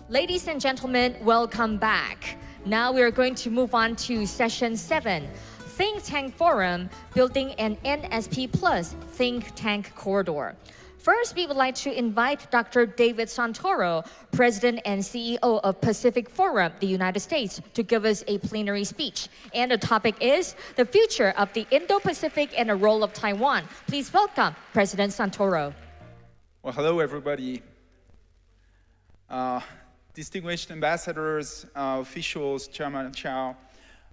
Ladies and gentlemen, welcome back. Now we are going to move on to session 7, Think Tank Forum, Building an NSP Plus Think Tank Corridor. First, we would like to invite Dr. David Santoro, President and CEO of Pacific Forum, the United States, to give us a plenary speech. And the topic is the future of the Indo-Pacific and the role of Taiwan. Please welcome President Santoro. Well, hello, everybody. Distinguished ambassadors, officials, Chairman Chow,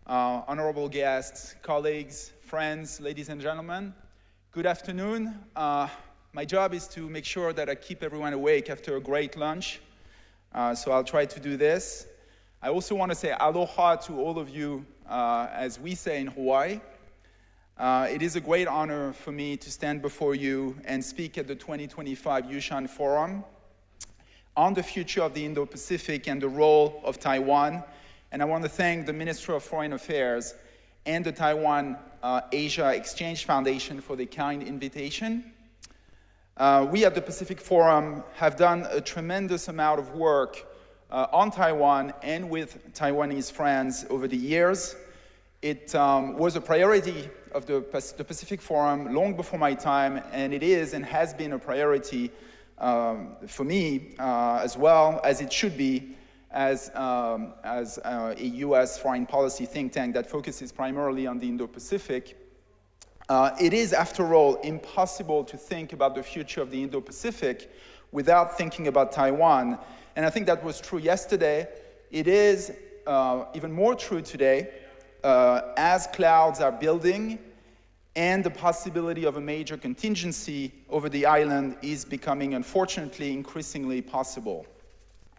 honorable guests, colleagues, friends, ladies and gentlemen, good afternoon. My job is to make sure that I keep everyone awake after a great lunch, so I'll try to do this. I also want to say aloha to all of you, as we say in Hawaii. It is a great honor for me to stand before you and speak at the 2025 Yushan Forum on the future of the Indo-Pacific and the role of Taiwan. And I want to thank the Minister of Foreign Affairs and the Taiwan-Asia Exchange Foundation for the kind invitation. We at the Pacific Forum have done a tremendous amount of work on Taiwan and with Taiwanese friends over the years. It was a priority of the Pacific Forum long before my time, and it is and has been a priority for me as well as it should be as a US foreign policy think tank that focuses primarily on the Indo-Pacific. It is, after all, impossible to think about the future of the Indo-Pacific without thinking about Taiwan. And I think that was true yesterday. It is even more true today as clouds are building and the possibility of a major contingency over the island is becoming, unfortunately, increasingly possible.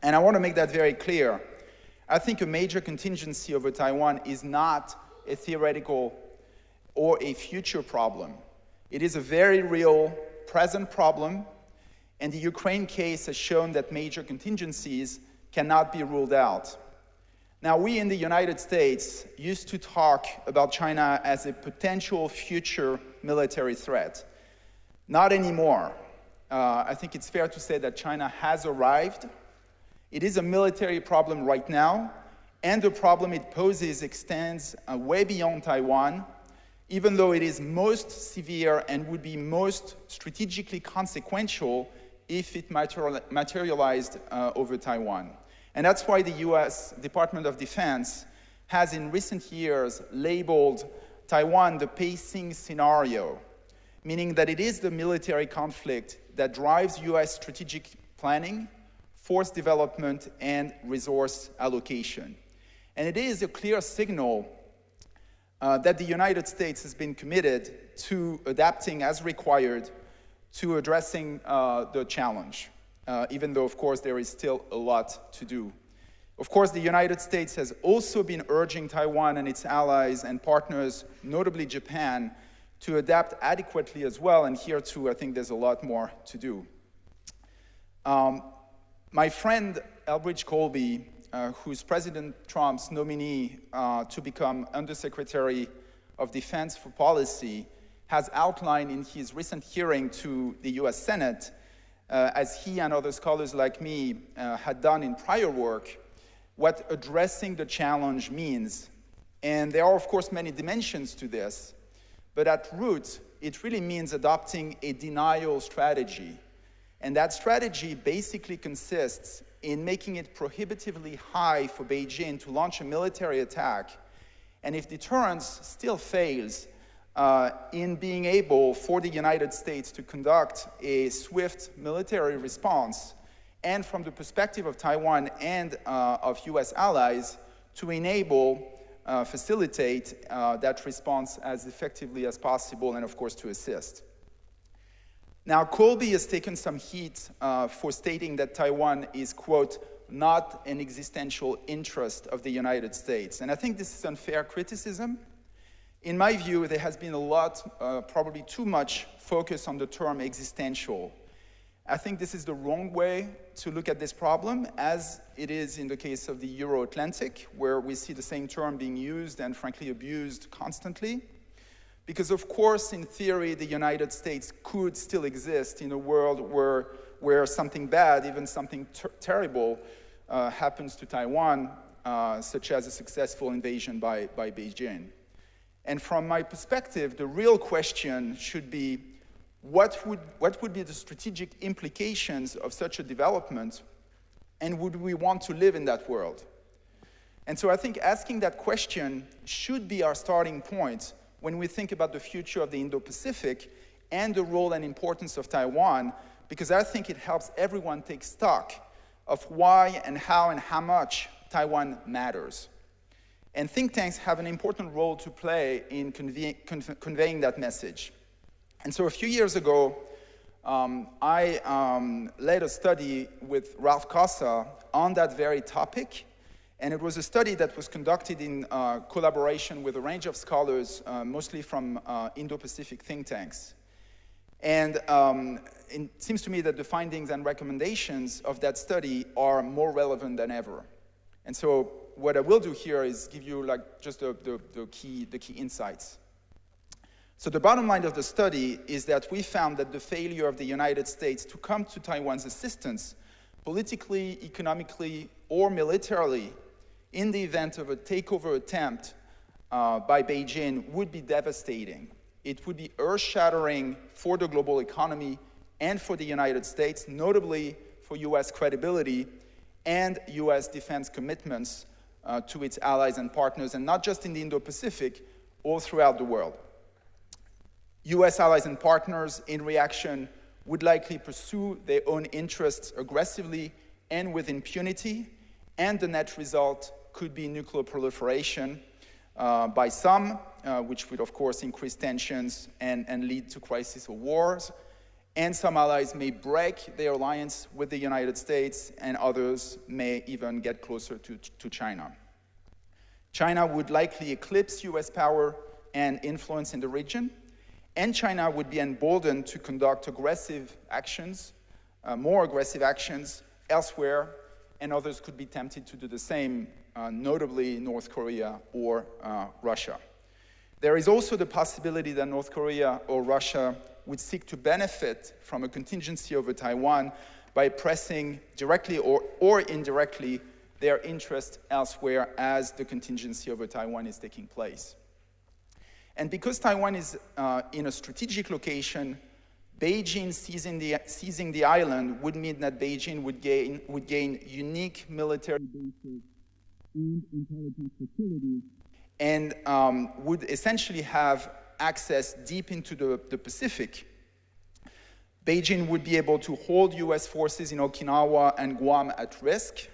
And I want to make that very clear. I think a major contingency over Taiwan is not a theoretical or a future problem. It is a very real present problem, and the Ukraine case has shown that major contingencies cannot be ruled out. Now, we in the United States used to talk about China as a potential future military threat. Not anymore. I think it's fair to say that China has arrived. It is a military problem right now, and the problem it poses extends way beyond Taiwan, even though it is most severe and would be most strategically consequential if it materialized over Taiwan. And that's why the US Department of Defense has in recent years labeled Taiwan the pacing scenario, meaning that it is the military conflict that drives US strategic planning, force development, and resource allocation. And it is a clear signal that the United States has been committed to adapting as required to addressing the challenge. Even though, of course, there is still a lot to do. Of course, the United States has also been urging Taiwan and its allies and partners, notably Japan, to adapt adequately as well, and here too, I think there's a lot more to do. My friend Elbridge Colby, who's President Trump's nominee to become Undersecretary of Defense for Policy, has outlined in his recent hearing to the US Senate as he and other scholars like me had done in prior work, what addressing the challenge means. And there are, of course, many dimensions to this, but at root, it really means adopting a denial strategy. And that strategy basically consists in making it prohibitively high for Beijing to launch a military attack, and if deterrence still fails, in being able for the United States to conduct a swift military response, and from the perspective of Taiwan and of US allies, to enable, facilitate that response as effectively as possible, and of course to assist. Now, Colby has taken some heat for stating that Taiwan is, quote, not an existential interest of the United States. And I think this is unfair criticism. In my view, there has been a lot, probably too much, focus on the term existential. I think this is the wrong way to look at this problem, as it is in the case of the Euro-Atlantic, where we see the same term being used and frankly abused constantly. Because of course, in theory, the United States could still exist in a world where something bad, even something terrible, happens to Taiwan, such as a successful invasion by Beijing. And from my perspective, the real question should be, what would be the strategic implications of such a development, and would we want to live in that world? And so I think asking that question should be our starting point when we think about the future of the Indo-Pacific and the role and importance of Taiwan, because I think it helps everyone take stock of why and how much Taiwan matters. And think tanks have an important role to play in conveying that message. And so a few years ago, I led a study with Ralph Cossa on that very topic. And it was a study that was conducted in collaboration with a range of scholars, mostly from Indo-Pacific think tanks. And it seems to me that the findings and recommendations of that study are more relevant than ever. And so what I will do here is give you just the key insights. So the bottom line of the study is that we found that the failure of the United States to come to Taiwan's assistance, politically, economically, or militarily, in the event of a takeover attempt by Beijing would be devastating. It would be earth-shattering for the global economy and for the United States, notably for US credibility and US defense commitments to its allies and partners, and not just in the Indo-Pacific, all throughout the world. US allies and partners, in reaction, would likely pursue their own interests aggressively and with impunity, and the net result could be nuclear proliferation by some, which would, of course, increase tensions and lead to crisis or wars. And some allies may break their alliance with the United States, and others may even get closer to China. China would likely eclipse US power and influence in the region, and China would be emboldened to conduct aggressive actions, more aggressive actions elsewhere, and others could be tempted to do the same, notably North Korea or Russia. There is also the possibility that North Korea or Russia would seek to benefit from a contingency over Taiwan by pressing directly or indirectly their interest elsewhere as the contingency over Taiwan is taking place. And because Taiwan is in a strategic location, Beijing seizing the island would mean that Beijing would gain unique military bases and intelligence facilities, and would essentially have access deep into the Pacific. Beijing would be able to hold US forces in Okinawa and Guam at risk,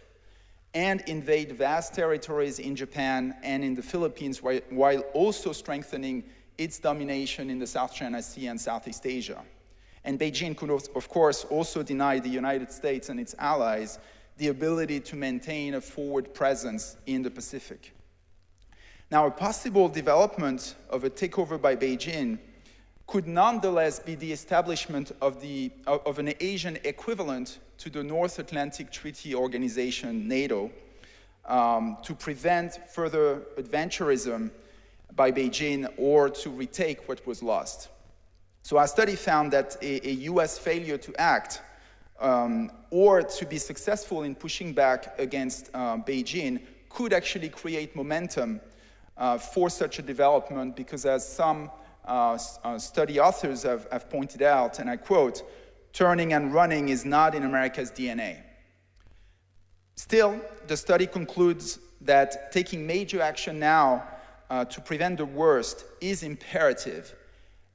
and invade vast territories in Japan and in the Philippines, while also strengthening its domination in the South China Sea and Southeast Asia. And Beijing could, of course, also deny the United States and its allies the ability to maintain a forward presence in the Pacific. Now, a possible development of a takeover by Beijing could nonetheless be the establishment of an Asian equivalent to the North Atlantic Treaty Organization, NATO, to prevent further adventurism by Beijing or to retake what was lost. So our study found that a US failure to act or to be successful in pushing back against Beijing could actually create momentum for such a development, because as some study authors have pointed out, and I quote, "Turning and running is not in America's DNA." Still, the study concludes that taking major action now to prevent the worst is imperative.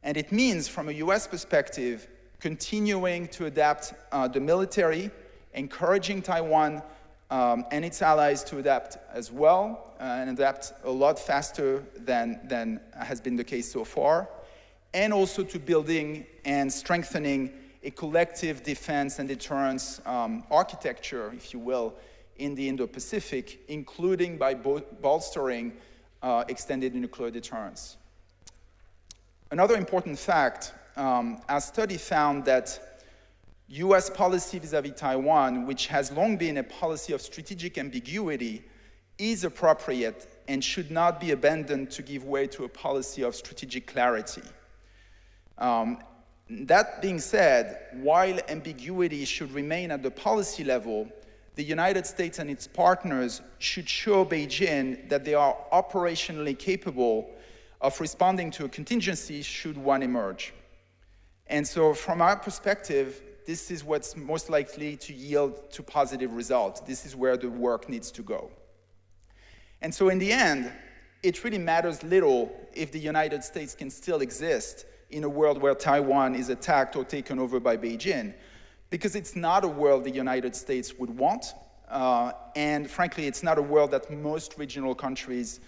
And it means, from a US perspective, continuing to adapt the military, encouraging Taiwan and its allies to adapt as well, and adapt a lot faster than has been the case so far, and also to building and strengthening a collective defense and deterrence architecture, if you will, in the Indo-Pacific, including by bolstering extended nuclear deterrence. Another important fact, our study found that US policy vis-à-vis Taiwan, which has long been a policy of strategic ambiguity, is appropriate and should not be abandoned to give way to a policy of strategic clarity. That being said, while ambiguity should remain at the policy level, the United States and its partners should show Beijing that they are operationally capable of responding to a contingency should one emerge. And so from our perspective, this is what's most likely to yield to positive results. This is where the work needs to go. And so in the end, it really matters little if the United States can still exist in a world where Taiwan is attacked or taken over by Beijing, because it's not a world the United States would want, and frankly, it's not a world that most regional countries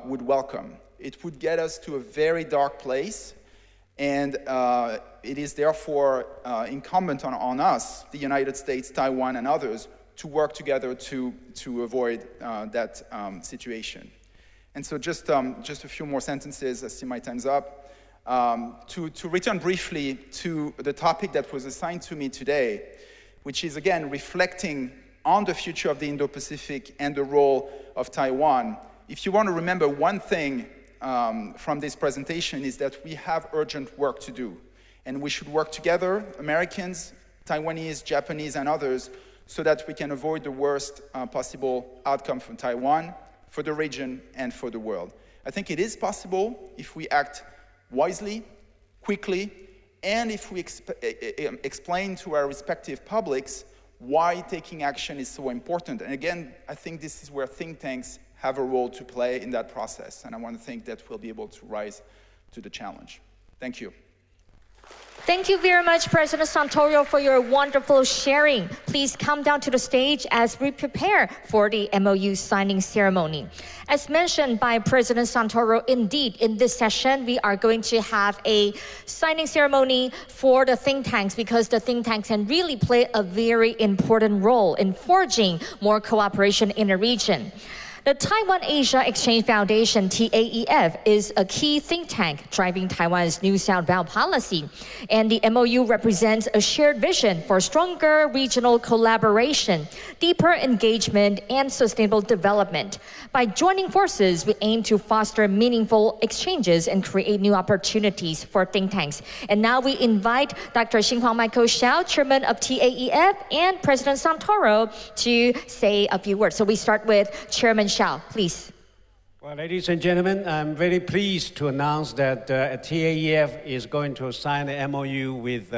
would welcome. It would get us to a very dark place, and it is therefore incumbent on us, the United States, Taiwan, and others, to work together to avoid that situation. And so just a few more sentences, I see my time's up. To return briefly to the topic that was assigned to me today, which is again reflecting on the future of the Indo-Pacific and the role of Taiwan. If you want to remember one thing from this presentation is that we have urgent work to do, and we should work together, Americans, Taiwanese, Japanese, and others, so that we can avoid the worst possible outcome for Taiwan, for the region, and for the world. I think it is possible if we act wisely, quickly, and if we explain to our respective publics why taking action is so important. And again, I think this is where think tanks have a role to play in that process, and I want to think that we'll be able to rise to the challenge. Thank you. Thank you very much, President Santoro, for your wonderful sharing. Please come down to the stage as we prepare for the MOU signing ceremony. As mentioned by President Santoro, indeed, in this session, we are going to have a signing ceremony for the think tanks, because the think tanks can really play a very important role in forging more cooperation in the region. The Taiwan-Asia Exchange Foundation, TAEF, is a key think tank driving Taiwan's new southbound policy. And the MOU represents a shared vision for stronger regional collaboration, deeper engagement, and sustainable development. By joining forces, we aim to foster meaningful exchanges and create new opportunities for think tanks. And now we invite Dr. Xinhuang Michael Xiao, Chairman of TAEF, and President Santoro to say a few words. So we start with Chairman Xiao, please. Well, ladies and gentlemen, I'm very pleased to announce that TAEF is going to sign an MOU with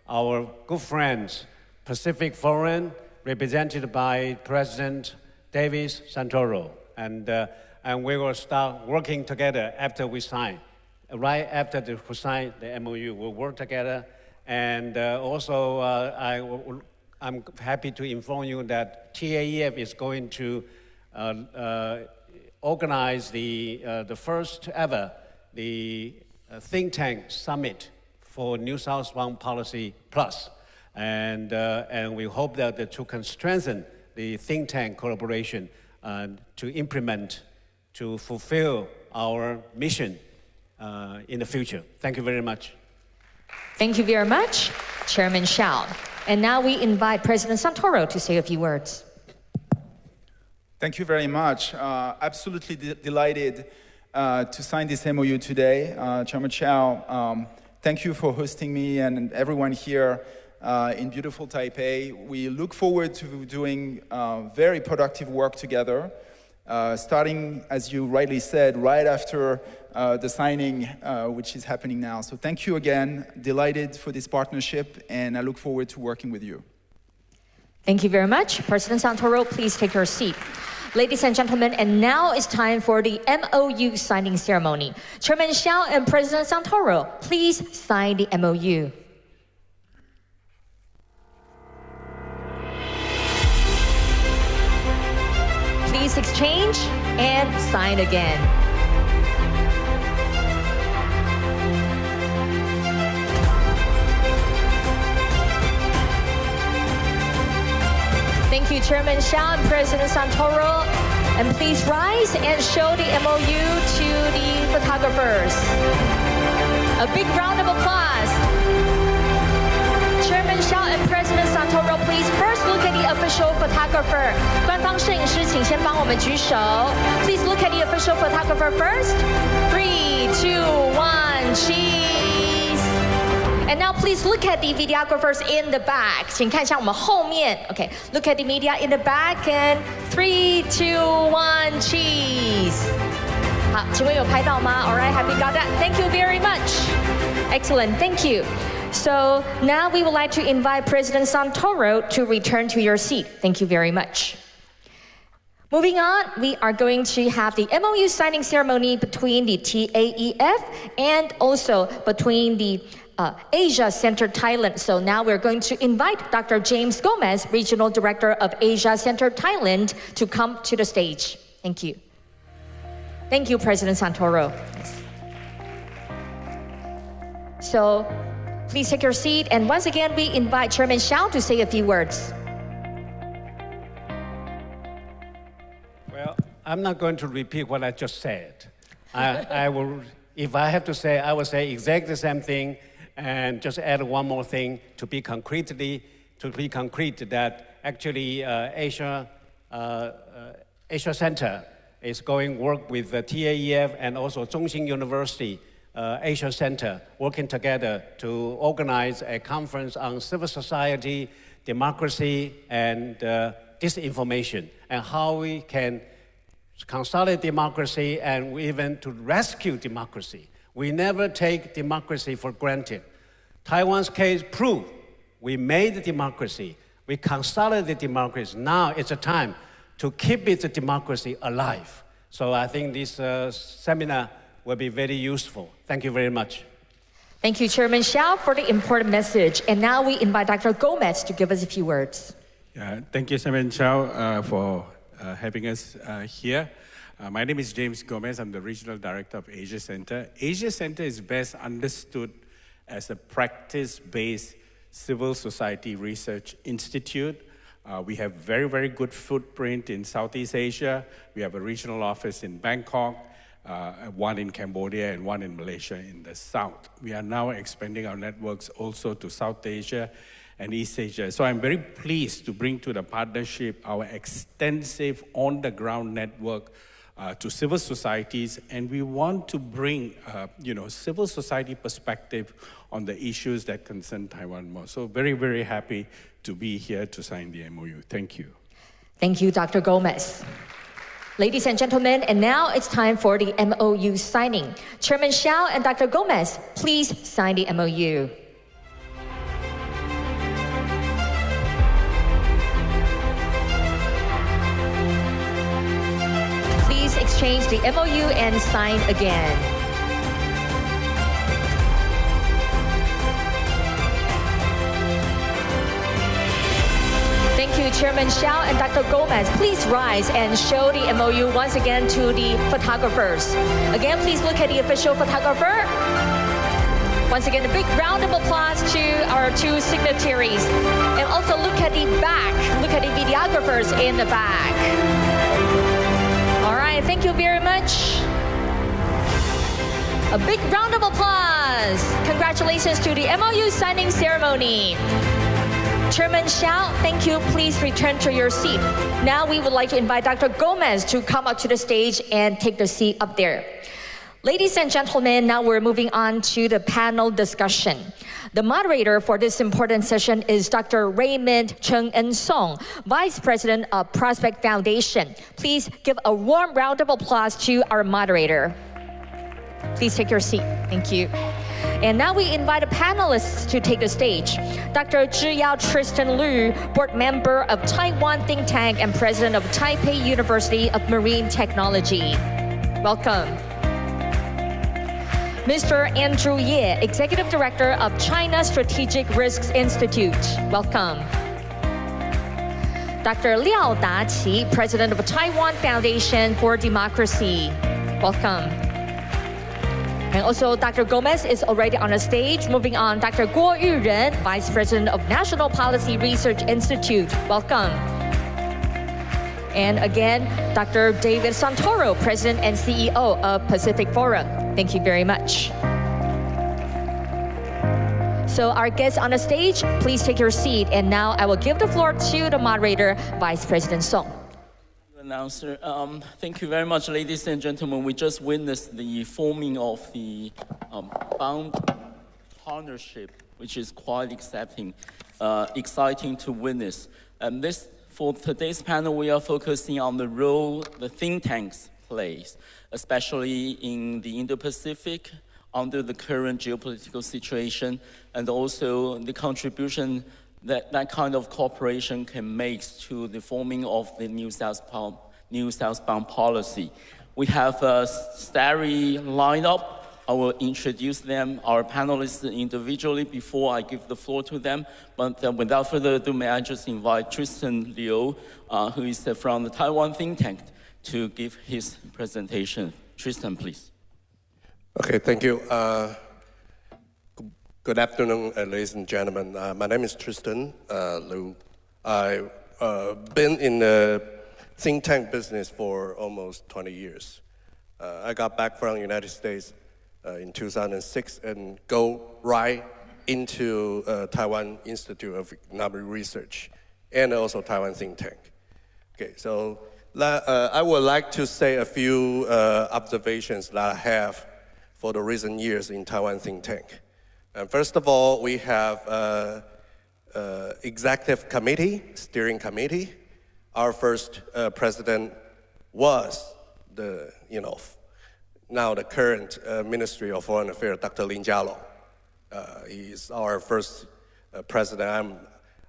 our good friends, Pacific Forum, represented by President Davis Santoro. And we will start working together after we sign. Right after we sign the MOU, we'll work together. And also, I'm happy to inform you that TAEF is going to organize the first ever think tank summit for New Southbound Policy Plus, and we hope that the two can strengthen the think tank collaboration to implement, to fulfill our mission in the future. Thank you very much. Thank you very much, Chairman Xiao. And now we invite President Santoro to say a few words. Thank you very much. Absolutely delighted to sign this MOU today. Chairman Xiao, thank you for hosting me and everyone here in beautiful Taipei. We look forward to doing very productive work together, starting, as you rightly said, right after the signing, which is happening now. So thank you again. Delighted for this partnership, and I look forward to working with you. Thank you very much. President Santoro, please take your seat. Ladies and gentlemen, and now it's time for the MOU signing ceremony. Chairman Xiao and President Santoro, please sign the MOU. Please exchange and sign again. Thank you, Chairman Xiao and President Santoro. And please rise and show the MOU to the photographers. A big round of applause. Chairman Xiao and President Santoro, please first look at the official photographer. 官方摄影师，请先帮我们举手. Please look at the official photographer first. 3, 2, 1, cheese. And now please look at the videographers in the back. 请看一下我们后面. Okay, look at the media in the back and 3, 2, 1, cheese. 好，请问有拍到吗? All right, have you got that? Thank you very much. Excellent, thank you. So now we would like to invite President Santoro to return to your seat. Thank you very much. Moving on, we are going to have the MOU signing ceremony between the TAEF and also between the Asia Center Thailand. So now we're going to invite Dr. James Gomez, Regional Director of Asia Center Thailand, to come to the stage. Thank you. Thank you, President Santoro. So please take your seat. And once again, we invite Chairman Xiao to say a few words. Well, I'm not going to repeat what I just said. I will, if I have to say, I will say exactly the same thing and just add one more thing to be concrete that actually Asia Center is going work with the TAEF and also Zhongxing University Asia Center working together to organize a conference on civil society, democracy, and disinformation, and how we can consolidate democracy and even to rescue democracy. We never take democracy for granted. Taiwan's case proved we made democracy, we consolidated democracy. Now it's a time to keep its democracy alive. So I think this seminar will be very useful. Thank you very much. Thank you, Chairman Xiao, for the important message. And now we invite Dr. Gomez to give us a few words. Thank you, Chairman Xiao, for having us here. My name is James Gomez. I'm the Regional Director of Asia Center. Asia Center is best understood as a practice-based civil society research institute. We have very, very good footprint in Southeast Asia. We have a regional office in Bangkok, one in Cambodia and one in Malaysia in the south. We are now expanding our networks also to South Asia and East Asia. So I'm very pleased to bring to the partnership our extensive on-the-ground network to civil societies, and we want to bring civil society perspective on the issues that concern Taiwan more. So very, very happy to be here to sign the MOU. Thank you. Thank you, Dr. Gomez. Ladies and gentlemen, and now it's time for the MOU signing. Chairman Xiao and Dr. Gomez, please sign the MOU. Please exchange the MOU and sign again. Thank you, Chairman Xiao and Dr. Gomez. Please rise and show the MOU once again to the photographers. Again, please look at the official photographer. Once again, a big round of applause to our two signatories. And also look at the back. Look at the videographers in the back. All right, thank you very much. A big round of applause. Congratulations to the MOU signing ceremony. Chairman Xiao, thank you. Please return to your seat. Now we would like to invite Dr. Gomez to come up to the stage and take the seat up there. Ladies and gentlemen, now we're moving on to the panel discussion. The moderator for this important session is Dr. Raymond Cheng En Song, Vice President of Prospect Foundation. Please give a warm round of applause to our moderator. Please take your seat. Thank you. And now we invite the panelists to take the stage. Dr. Zhiyao Tristan Liu, board member of Taiwan think tank and president of Taipei University of Marine Technology. Welcome. Mr. Andrew Ye, executive director of China Strategic Risks Institute. Welcome. Dr. Liao Daqi, president of Taiwan Foundation for Democracy. Welcome. And also, Dr. Gomez is already on the stage. Moving on, Dr. Guo Yuren, Vice President of National Policy Research Institute. Welcome. And again, Dr. David Santoro, President and CEO of Pacific Forum. Thank you very much. So our guests on the stage, please take your seat. And now I will give the floor to the moderator, Vice President Song. Announcer. Thank you very much, ladies and gentlemen. We just witnessed the forming of the bound partnership which is quite exciting to witness. And for today's panel, we are focusing on the role the think tanks plays, especially in the Indo-Pacific under the current geopolitical situation, and also the contribution that kind of cooperation can make to the forming of the New Southbound policy. We have a starry lineup. I will introduce them, our panelists individually before I give the floor to them. But without further ado, may I just invite Tristan Liu, who is from the Taiwan think tank, to give his presentation. Tristan, please. Okay, thank you. Good afternoon, ladies and gentlemen. My name is Tristan Liu. I've been in the think tank business for almost 20 years. I got back from the United States in 2006 and go right into Taiwan Institute of Economic Research and also Taiwan think tank. Okay, so I would like to say a few observations that I have for the recent years in Taiwan think tank. First of all, we have executive committee, steering committee. Our first president was now the current Ministry of Foreign Affairs, Dr. Lin Jialong. He is our first president,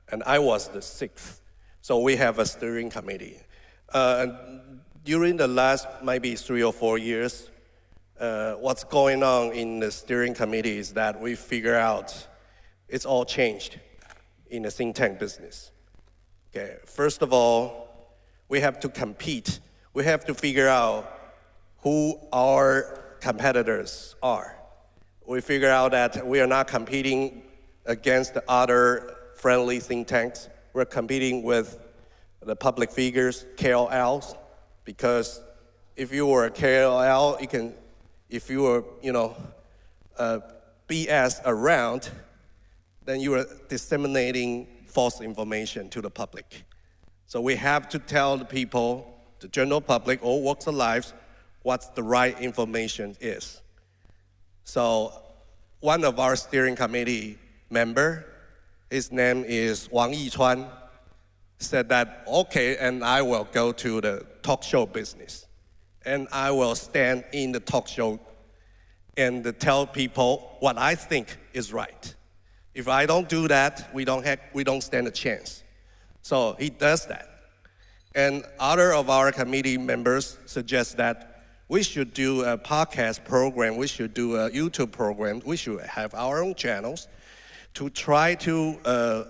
and I was the sixth. So we have a steering committee. During the last maybe 3 or 4 years, what's going on in the steering committee is that we figure out it's all changed in the think tank business. Okay, first of all, we have to compete. We have to figure out who our competitors are. We figure out that we are not competing against the other friendly think tanks. We're competing with the public figures, KOLs, because if you were a KOL, if you were, BS around, then you are disseminating false information to the public. So we have to tell the people, the general public, all walks of life, what the right information is. So one of our steering committee member, his name is Wang Yichuan, said that, okay, and I will go to the talk show business. And I will stand in the talk show and tell people what I think is right. If I don't do that, we don't stand a chance. So he does that. And other of our committee members suggest that we should do a podcast program, we should do a YouTube program, we should have our own channels to try to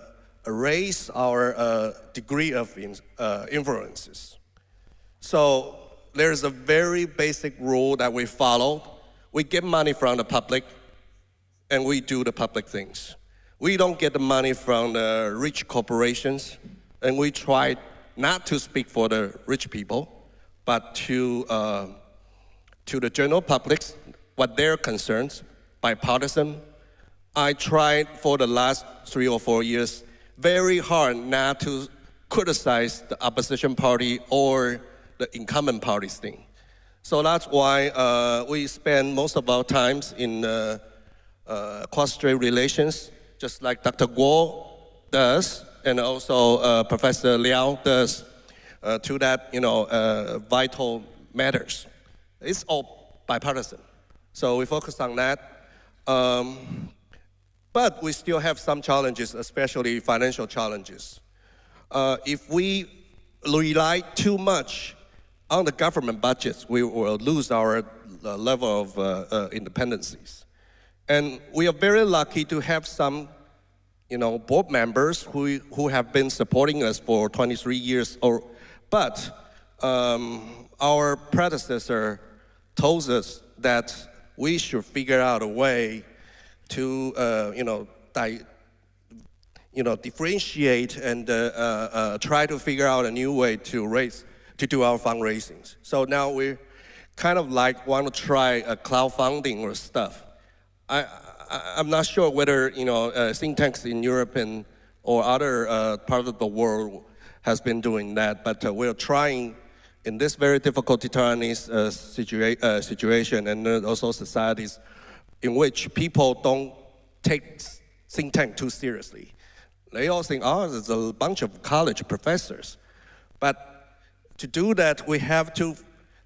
raise our degree of influences. So there's a very basic rule that we follow. We get money from the public, and we do the public things. We don't get the money from the rich corporations, and we try not to speak for the rich people, but to the general public, what their concerns, bipartisan. I tried for the last 3 or 4 years very hard not to criticize the opposition party or the incumbent party's thing. So that's why we spend most of our times in cross-strait relations, just like Dr. Guo does, and also Professor Liao does, to that vital matters. It's all bipartisan. So we focus on that. But we still have some challenges, especially financial challenges. If we rely too much on the government budgets, we will lose our level of independencies. And we are very lucky to have some, board members who have been supporting us for 23 years. But our predecessor told us that we should figure out a way to, differentiate and try to figure out a new way to do our fundraisings. So now we kind of want to try crowdfunding or stuff. I'm not sure whether think tanks in Europe or other parts of the world has been doing that, but we're trying in this very difficult Taiwanese situation, and also societies in which people don't take think tank too seriously. They all think, oh, there's a bunch of college professors. But to do that, we have to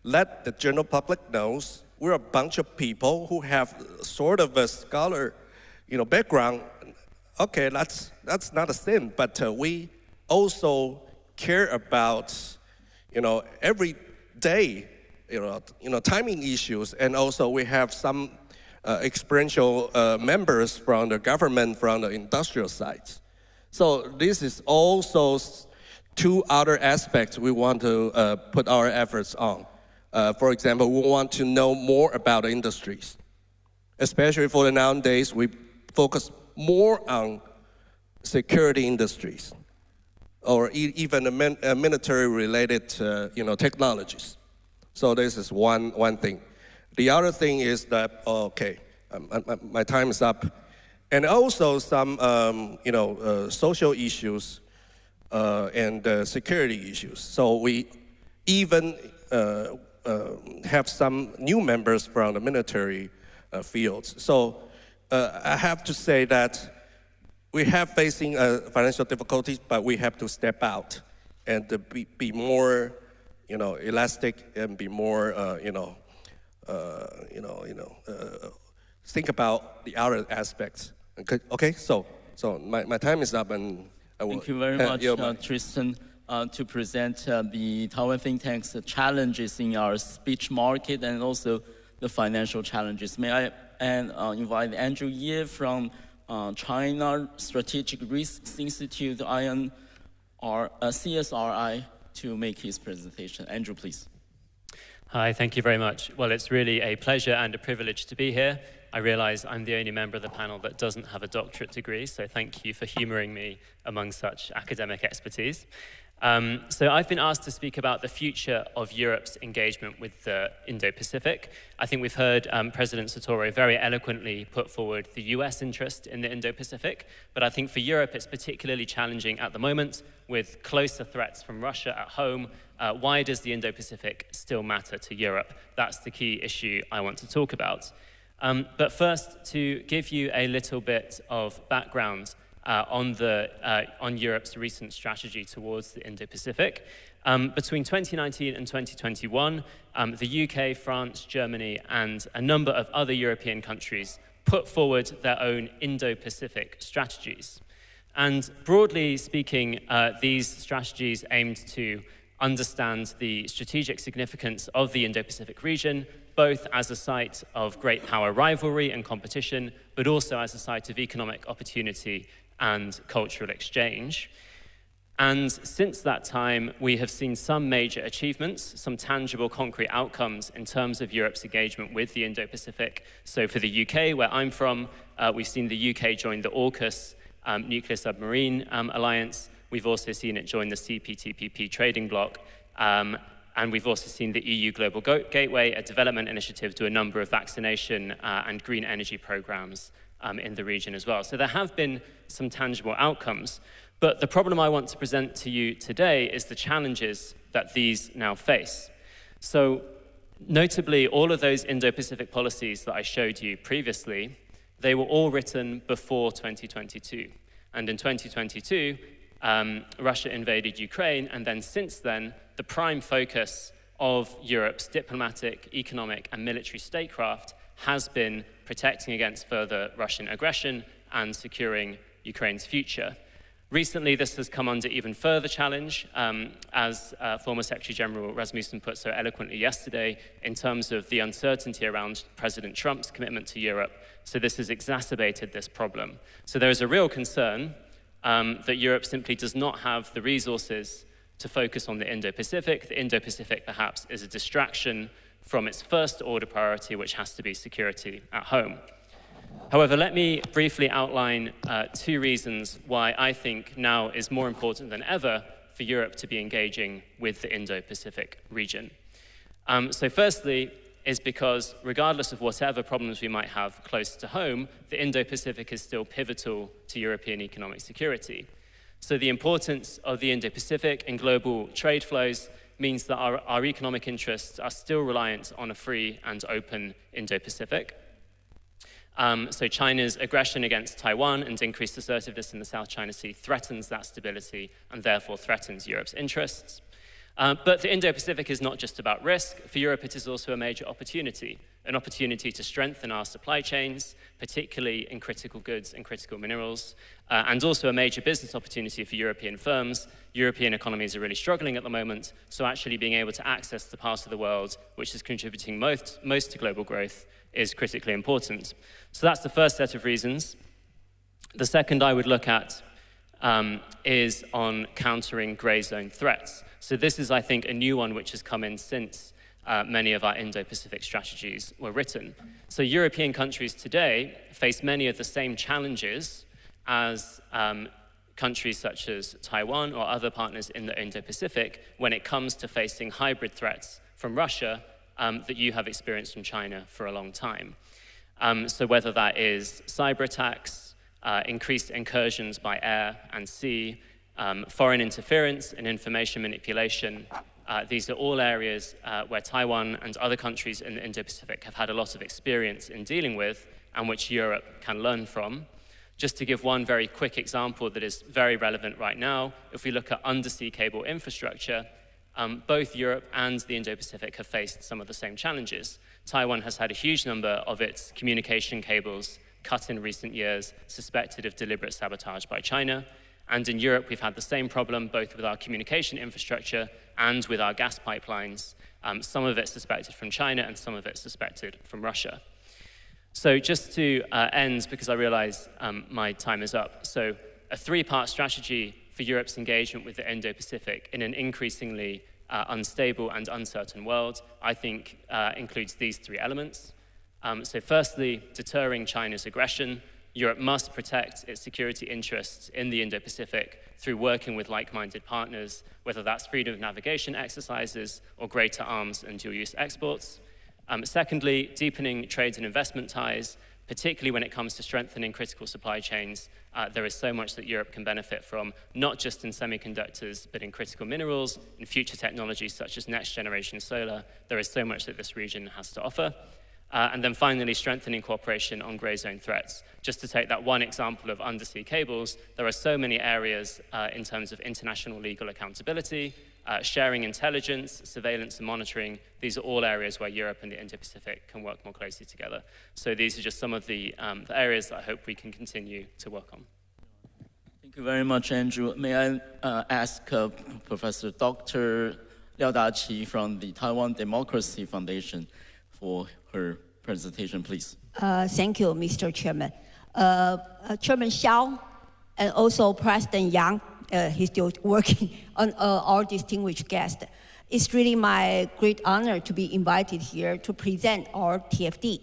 let the general public know we're a bunch of people who have sort of a scholar, background. Okay, that's not a sin, but we also care about, every day, timing issues, and also we have some experiential members from the government, from the industrial sides. So this is also two other aspects we want to put our efforts on. For example, we want to know more about the industries. Especially for the nowadays, we focus more on security industries or even military-related technologies. So this is one thing. The other thing is that, my time is up. And also some, social issues and security issues. So we even have some new members from the military fields. So I have to say that we have facing financial difficulties, but we have to step out and be more, elastic and be more, think about the other aspects. Okay, so my time is up, and I will. Thank you very much, Tristan, to present the Taiwan think tank's challenges in our speech market and also the financial challenges. May I invite Andrew Ye from China Strategic Risks Institute, CSRI, to make his presentation. Andrew, please. Hi, thank you very much. Well, it's really a pleasure and a privilege to be here. I realize I'm the only member of the panel that doesn't have a doctorate degree, so thank you for humoring me among such academic expertise. So I've been asked to speak about the future of Europe's engagement with the Indo-Pacific. I think we've heard President Satoru very eloquently put forward the US interest in the Indo-Pacific, but I think for Europe it's particularly challenging at the moment with closer threats from Russia at home. Why does the Indo-Pacific still matter to Europe? That's the key issue I want to talk about. But first, to give you a little bit of background on Europe's recent strategy towards the Indo-Pacific. Between 2019 and 2021, the UK, France, Germany, and a number of other European countries put forward their own Indo-Pacific strategies. And broadly speaking, these strategies aimed to understand the strategic significance of the Indo-Pacific region, both as a site of great power rivalry and competition, but also as a site of economic opportunity and cultural exchange. And since that time, we have seen some major achievements, some tangible concrete outcomes in terms of Europe's engagement with the Indo-Pacific. So for the UK, where I'm from, we've seen the UK join the AUKUS nuclear submarine alliance. We've also seen it join the CPTPP trading bloc. And we've also seen the EU Global Gateway, a development initiative, do a number of vaccination and green energy programs in the region as well. So there have been some tangible outcomes. But the problem I want to present to you today is the challenges that these now face. So notably, all of those Indo-Pacific policies that I showed you previously, they were all written before 2022. And in 2022, Russia invaded Ukraine, and then since then, the prime focus of Europe's diplomatic, economic, and military statecraft has been protecting against further Russian aggression and securing Ukraine's future. Recently, this has come under even further challenge, as former Secretary General Rasmussen put so eloquently yesterday, in terms of the uncertainty around President Trump's commitment to Europe. So this has exacerbated this problem. So there is a real concern that Europe simply does not have the resources to focus on the Indo-Pacific. The Indo-Pacific, perhaps, is a distraction from its first order priority, which has to be security at home. However, let me briefly outline two reasons why I think now is more important than ever for Europe to be engaging with the Indo-Pacific region. So firstly, is because regardless of whatever problems we might have close to home, the Indo-Pacific is still pivotal to European economic security. So the importance of the Indo-Pacific in global trade flows means that our economic interests are still reliant on a free and open Indo-Pacific. So China's aggression against Taiwan and increased assertiveness in the South China Sea threatens that stability and therefore threatens Europe's interests. But the Indo-Pacific is not just about risk. For Europe, it is also a major opportunity, an opportunity to strengthen our supply chains, particularly in critical goods and critical minerals, and also a major business opportunity for European firms. European economies are really struggling at the moment, so actually being able to access the part of the world which is contributing most to global growth is critically important. So that's the first set of reasons. The second I would look at is on countering grey zone threats. So this is, I think, a new one which has come in since many of our Indo-Pacific strategies were written. So European countries today face many of the same challenges as countries such as Taiwan or other partners in the Indo-Pacific when it comes to facing hybrid threats from Russia that you have experienced from China for a long time. So whether that is cyber attacks, increased incursions by air and sea, foreign interference and information manipulation, these are all areas where Taiwan and other countries in the Indo-Pacific have had a lot of experience in dealing with and which Europe can learn from. Just to give one very quick example that is very relevant right now, if we look at undersea cable infrastructure, both Europe and the Indo-Pacific have faced some of the same challenges. Taiwan has had a huge number of its communication cables cut in recent years, suspected of deliberate sabotage by China. And in Europe, we've had the same problem, both with our communication infrastructure and with our gas pipelines. Some of it suspected from China and some of it suspected from Russia. So just to end, because I realize my time is up. So a three-part strategy for Europe's engagement with the Indo-Pacific in an increasingly unstable and uncertain world, I think includes these three elements. So firstly, deterring China's aggression. Europe must protect its security interests in the Indo-Pacific through working with like-minded partners, whether that's freedom of navigation exercises or greater arms and dual-use exports. Secondly, deepening trade and investment ties, particularly when it comes to strengthening critical supply chains. There is so much that Europe can benefit from, not just in semiconductors, but in critical minerals, in future technologies such as next-generation solar. There is so much that this region has to offer. And then finally, strengthening cooperation on grey zone threats. Just to take that one example of undersea cables, there are so many areas in terms of international legal accountability, sharing intelligence, surveillance and monitoring. These are all areas where Europe and the Indo-Pacific can work more closely together. So these are just some of the areas that I hope we can continue to work on. Thank you very much, Andrew. May I ask Professor Dr. Liao Daqi from the Taiwan Democracy Foundation for her presentation, please. Thank you, Mr. Chairman. Chairman Xiao and also President Yang, he's still working on our distinguished guest. It's really my great honor to be invited here to present our TFD.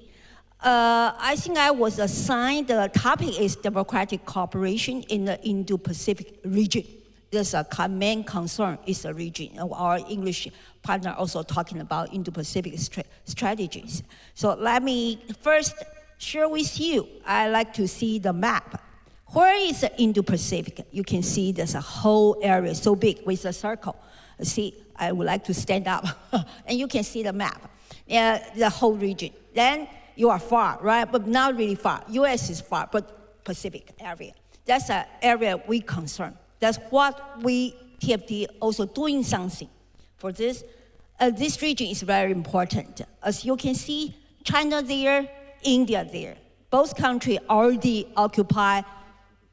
I think I was assigned the topic is democratic cooperation in the Indo-Pacific region. There's a main concern is the region. Our English partner also talking about Indo-Pacific strategies. So let me first share with you, I like to see the map. Where is the Indo-Pacific? You can see there's a whole area so big with a circle. See, I would like to stand up and you can see the map, the whole region. Then you are far, right? But not really far. US is far, but Pacific area. That's an area we concern. That's what we, TFD, also doing something for this. This region is very important. As you can see, China there, India there. Both countries already occupy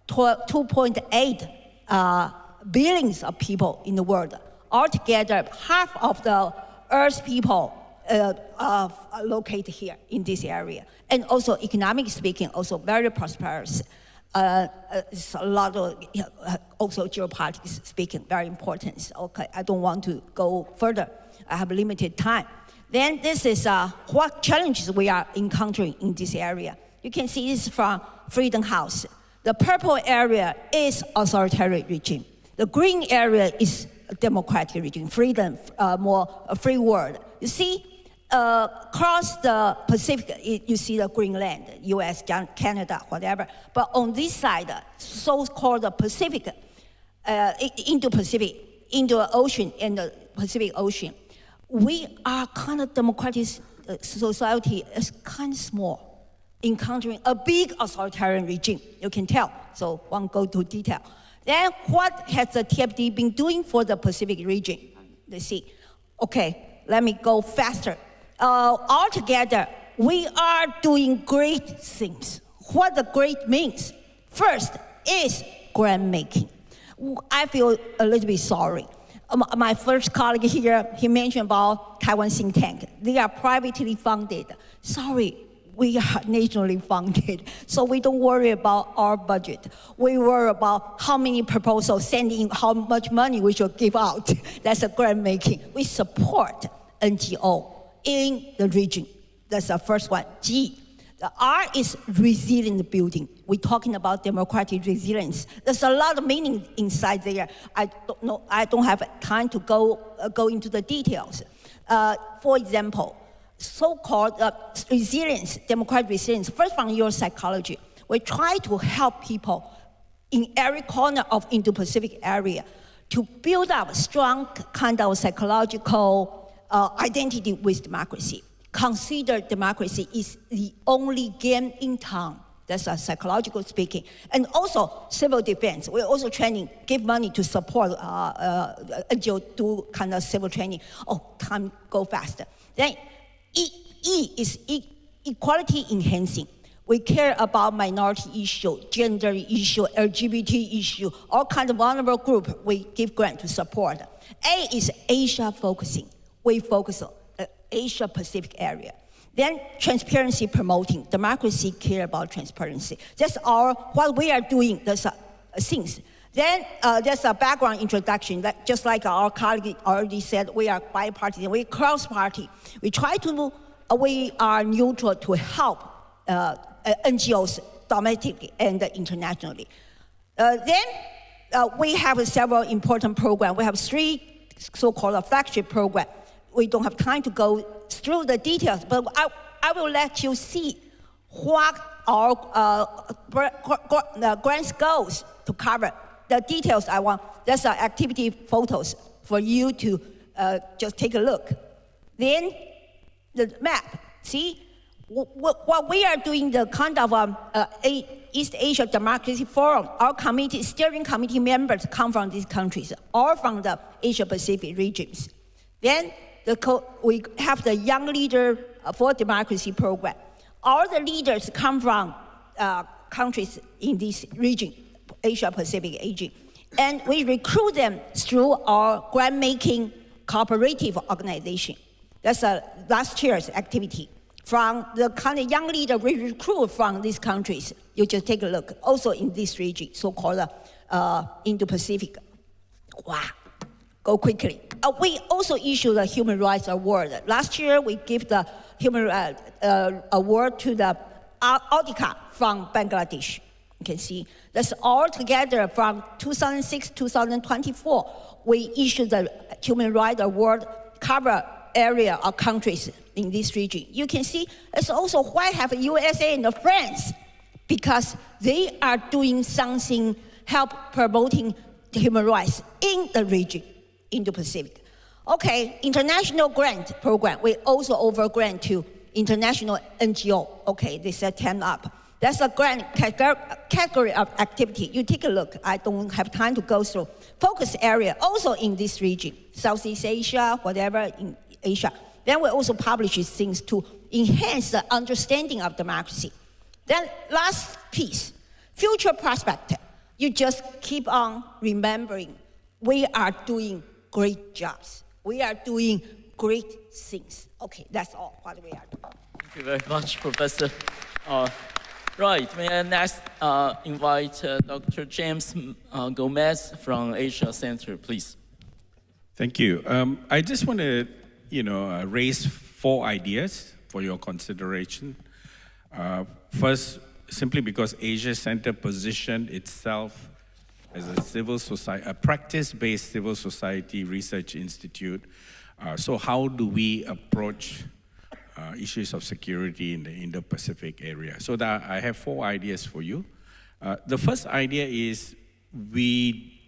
2.8 billions of people in the world. Altogether, half of the Earth's people are located here in this area. And also, economically speaking, also very prosperous. It's a lot of, also geopolitics speaking, very important. Okay, I don't want to go further. I have limited time. Then this is what challenges we are encountering in this area. You can see this from Freedom House. The purple area is authoritarian regime. The green area is a democratic regime, freedom, more a free world. You see, across the Pacific, you see the Greenland, US, Canada, whatever. But on this side, so-called Pacific, Indo-Pacific, Indo-Ocean and the Pacific Ocean, we are kind of democratic society, is kind of small. encountering a big authoritarian regime. You can tell, so won't go to detail. Then what has the TFD been doing for the Pacific region? Let's see. Okay, let me go faster. Altogether, we are doing great things. What the great means? First is grant making. I feel a little bit sorry. My first colleague here, he mentioned about Taiwan think tank. They are privately funded. Sorry, we are nationally funded, so we don't worry about our budget. We worry about how many proposals sending, how much money we should give out. That's a grant making. We support NGO in the region. That's the first one. G. The R is resilient building. We're talking about democratic resilience. There's a lot of meaning inside there. I don't know. I don't have time to go into the details. For example, so-called resilience, democratic resilience. First, from your psychology, we try to help people in every corner of Indo-Pacific area to build up a strong kind of psychological identity with democracy. Consider democracy is the only game in town. That's a psychological speaking. And also civil defense. We're also training, give money to support NGO do kind of civil training. Oh, time go faster. Then E is equality enhancing. We care about minority issue, gender issue, LGBT issue, all kinds of vulnerable group. We give grant to support. A is Asia focusing. We focus on Asia Pacific area. Then transparency promoting. Democracy care about transparency. That's what we are doing, those things. Then there's a background introduction. That just like our colleague already said, we are bipartisan, we cross-party. We are neutral to help NGOs domestically and internationally. Then we have several important programs. We have 3 so-called flagship programs. We don't have time to go through the details, but I will let you see what our grants goes to cover. The details I want, that's activity photos for you to just take a look. Then the map, see? What we are doing, the kind of East Asia Democracy Forum, our committee, steering committee members come from these countries, or from the Asia Pacific regions. Then we have the Young Leader for Democracy program. All the leaders come from countries in this region, Asia Pacific region. And we recruit them through our grant-making cooperative organization. That's last year's activity. From the kind of young leader we recruit from these countries, you just take a look. Also in this region, so-called Indo-Pacific. Wow. Go quickly. We also issue the Human Rights Award. Last year, we gave the Human Rights Award to the Audika from Bangladesh. You can see that's all together from 2006 to 2024. We issued the Human Rights Award cover area of countries in this region. You can see it's also why have USA and France, because they are doing something, help promoting the human rights in the region. Indo-Pacific. Okay, international grant program. We also over grant to international NGO. Okay, they said 10 up. That's a grant category of activity. You take a look. I don't have time to go through. Focus area also in this region, Southeast Asia, whatever in Asia. Then we also publish things to enhance the understanding of democracy. Then last piece, future prospect. You just keep on remembering we are doing great jobs. We are doing great things. Okay, that's all what we are doing. Thank you very much, Professor. Right, may I next invite Dr. James Gomez from Asia Center, please. Thank you. I just want to, raise 4 ideas for your consideration. First, simply because Asia Center positioned itself as a civil society, a practice-based civil society research institute. So how do we approach issues of security in the Indo-Pacific area? So that I have 4 ideas for you. The first idea is we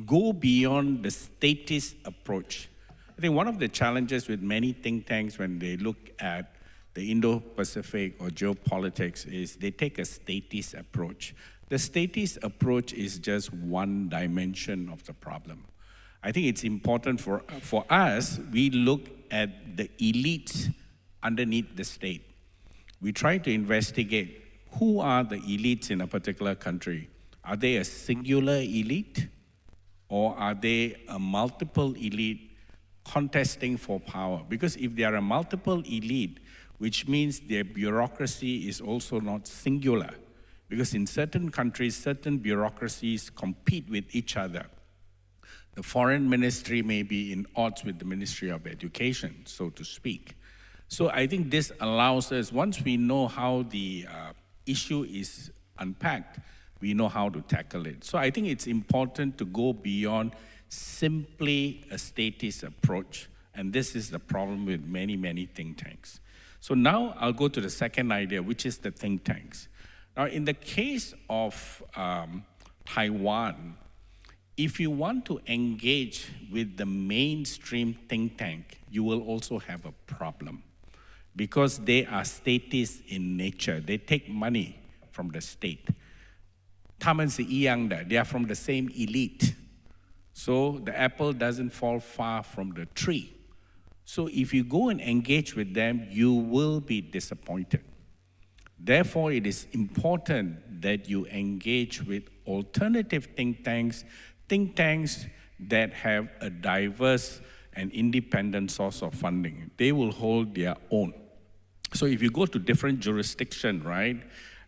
go beyond the statist approach. I think one of the challenges with many think tanks when they look at the Indo-Pacific or geopolitics is they take a statist approach. The statist approach is just one dimension of the problem. I think it's important for us, we look at the elites underneath the state. We try to investigate who are the elites in a particular country. Are they a singular elite, or are they a multiple elite contesting for power? Because if they are a multiple elite, which means their bureaucracy is also not singular. Because in certain countries, certain bureaucracies compete with each other. The foreign ministry may be in odds with the Ministry of Education, so to speak. So I think this allows us, once we know how the issue is unpacked, we know how to tackle it. So I think it's important to go beyond simply a statist approach, and this is the problem with many, many think tanks. So now I'll go to the second idea, which is the think tanks. Now, in the case of Taiwan, if you want to engage with the mainstream think tank, you will also have a problem because they are statist in nature. They take money from the state. 他们是一样的, they are from the same elite. So the apple doesn't fall far from the tree. So if you go and engage with them, you will be disappointed. Therefore, it is important that you engage with alternative think tanks that have a diverse and independent source of funding. They will hold their own. So if you go to different jurisdictions, right,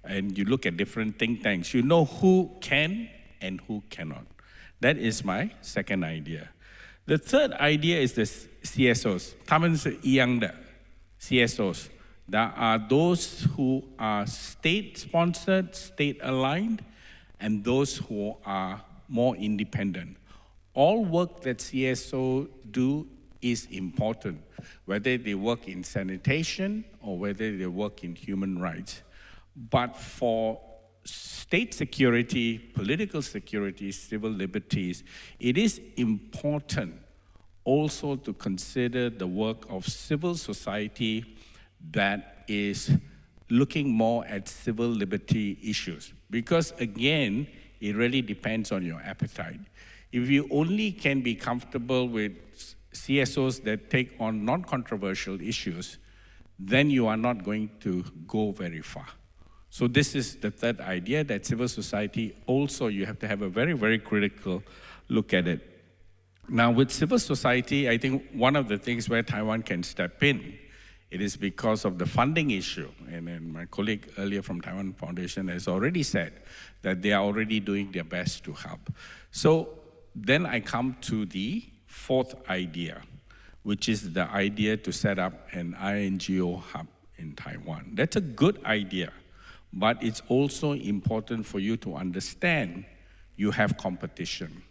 and you look at different think tanks, you know who can and who cannot. That is my second idea. The third idea is the CSOs. 他们是一样的 CSOs. There are those who are state-sponsored, state-aligned, and those who are more independent. All work that CSO do is important, whether they work in sanitation or whether they work in human rights. But for state security, political security, civil liberties, it is important also to consider the work of civil society that is looking more at civil liberty issues. Because again, it really depends on your appetite. If you only can be comfortable with CSOs that take on non-controversial issues, then you are not going to go very far. So this is the third idea, that civil society also, you have to have a very, very critical look at it. Now with civil society, I think one of the things where Taiwan can step in, it is because of the funding issue. And my colleague earlier from Taiwan Foundation has already said that they are already doing their best to help. So then I come to the fourth idea, which is the idea to set up an INGO hub in Taiwan. That's a good idea, but it's also important for you to understand you have competition.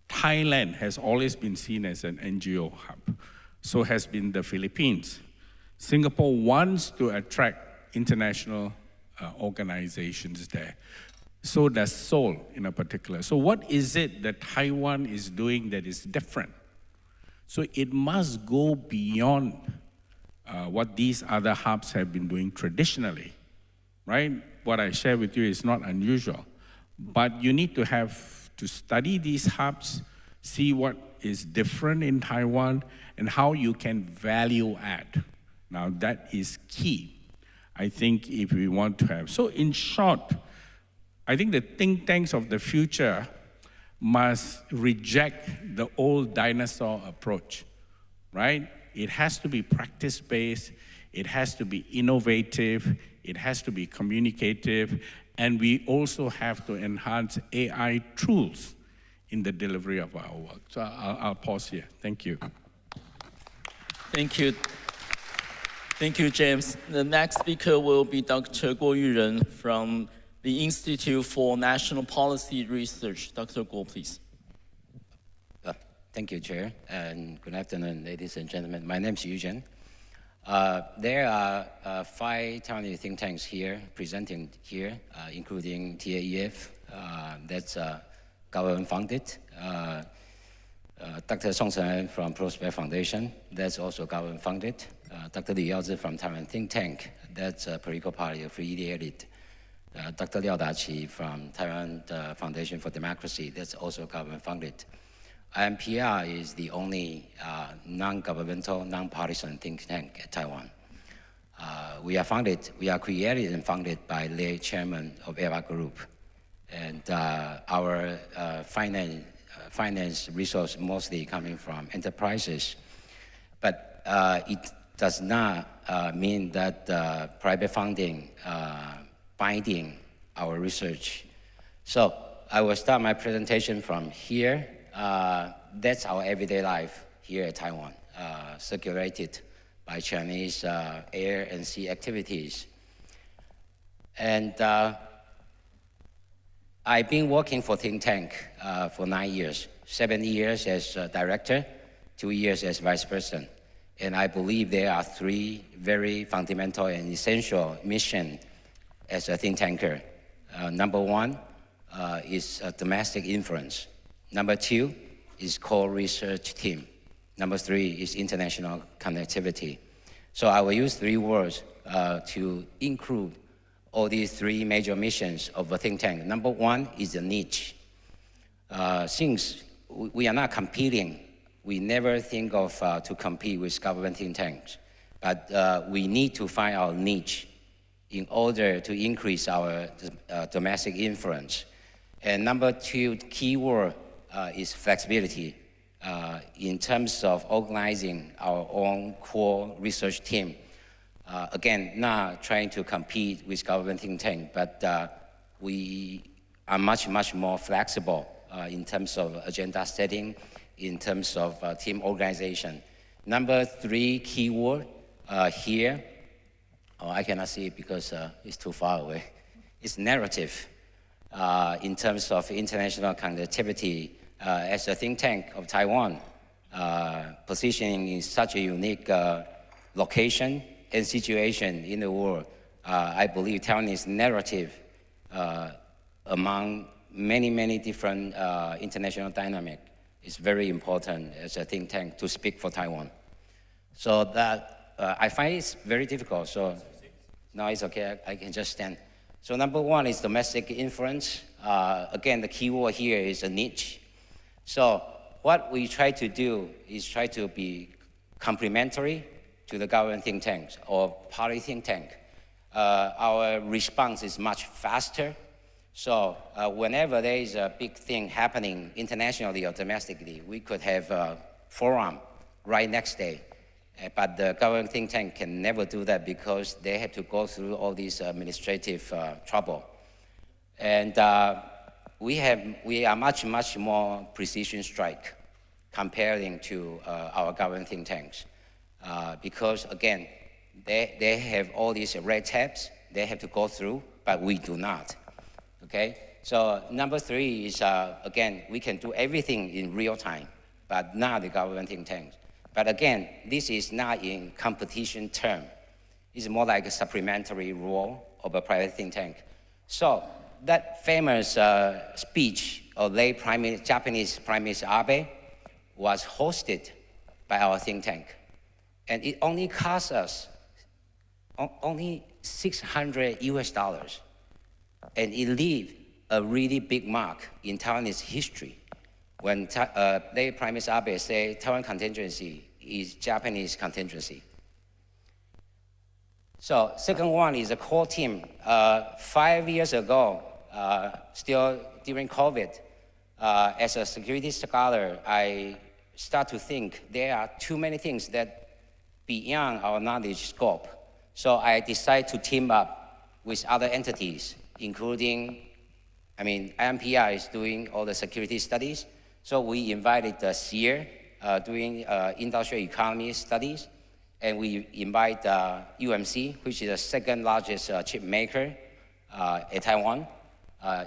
Thailand has always been seen as an NGO hub. So has been the Philippines. Singapore wants to attract international organizations there. So does Seoul in a particular. So what is it that Taiwan is doing that is different? So it must go beyond what these other hubs have been doing traditionally, right? What I share with you is not unusual, but you need to have to study these hubs, see what is different in Taiwan, and how you can value add. Now that is key, I think, if we want to have. So in short, I think the think tanks of the future must reject the old dinosaur approach, right? It has to be practice-based, it has to be innovative, it has to be communicative, and we also have to enhance AI tools in the delivery of our work. So I'll pause here. Thank you. Thank you. Thank you, James. The next speaker will be Dr. Guo Yuren from the Institute for National Policy Research. Dr. Guo, please. Thank you, Chair, and good afternoon, ladies and gentlemen. My name is Yushan. There are 5 Taiwanese think tanks here, presenting here, including TAEF, that's government-funded. Dr. Song Chen from Prospect Foundation, that's also government-funded. Dr. Liu Yaozhi from Taiwan Think Tank, that's a political party affiliated. Dr. Liao Daqi from Taiwan Foundation for Democracy, that's also government funded. IMPR is the only non-governmental, non-partisan think tank at Taiwan. We are created and funded by late chairman of EVA Group. And our finance resource mostly coming from enterprises. But it does not mean that private funding binding our research. So I will start my presentation from here. That's our everyday life here at Taiwan, circulated by Chinese air and sea activities. And I've been working for Think Tank for 9 years, 7 years as director, 2 years as vice president. And I believe there are 3 very fundamental and essential missions as a think tanker. Number 1 is domestic influence. Number 2 is core research team. Number 3 is international connectivity. So I will use 3 words to include all these 3 major missions of a think tank. Number 1 is the niche. Since we are not competing, we never think of to compete with government think tanks, but we need to find our niche in order to increase our domestic influence. And number 2 keyword is flexibility in terms of organizing our own core research team. Again, not trying to compete with government think tank, but we are much, much more flexible in terms of agenda setting, in terms of team organization. Number 3 keyword here, I cannot see it because it's too far away. It's narrative in terms of international connectivity. As a think tank of Taiwan, positioning in such a unique location and situation in the world, I believe Taiwanese narrative among many, many different international dynamics is very important as a think tank to speak for Taiwan. So that I find it's very difficult. So no, it's okay. I can just stand. So number 1 is domestic influence. Again, the key word here is a niche. So what we try to do is try to be complementary to the government think tanks or party think tank. Our response is much faster. So whenever there is a big thing happening internationally or domestically, we could have a forum right next day. But the government think tank can never do that because they have to go through all these administrative trouble. And we are much, much more precision strike comparing to our government think tanks. Because again, they have all these red tapes they have to go through, but we do not. Okay, so number 3 is, again, we can do everything in real time, but not the government think tanks. But again, this is not in competition term. It's more like a supplementary role of a private think tank. So that famous speech of late Japanese Prime Minister Abe was hosted by our think tank. And it only cost us only $600 US. And it leaves a really big mark in Taiwanese history. When late Prime Minister Abe said Taiwan contingency is Japanese contingency. So second one is a core team. 5 years ago, still during COVID, as a security scholar, I start to think there are too many things that beyond our knowledge scope. So I decided to team up with other entities, including, IMPR is doing all the security studies. So we invited the SEER doing industrial economy studies. And we invite UMC, which is the second largest chip maker at Taiwan,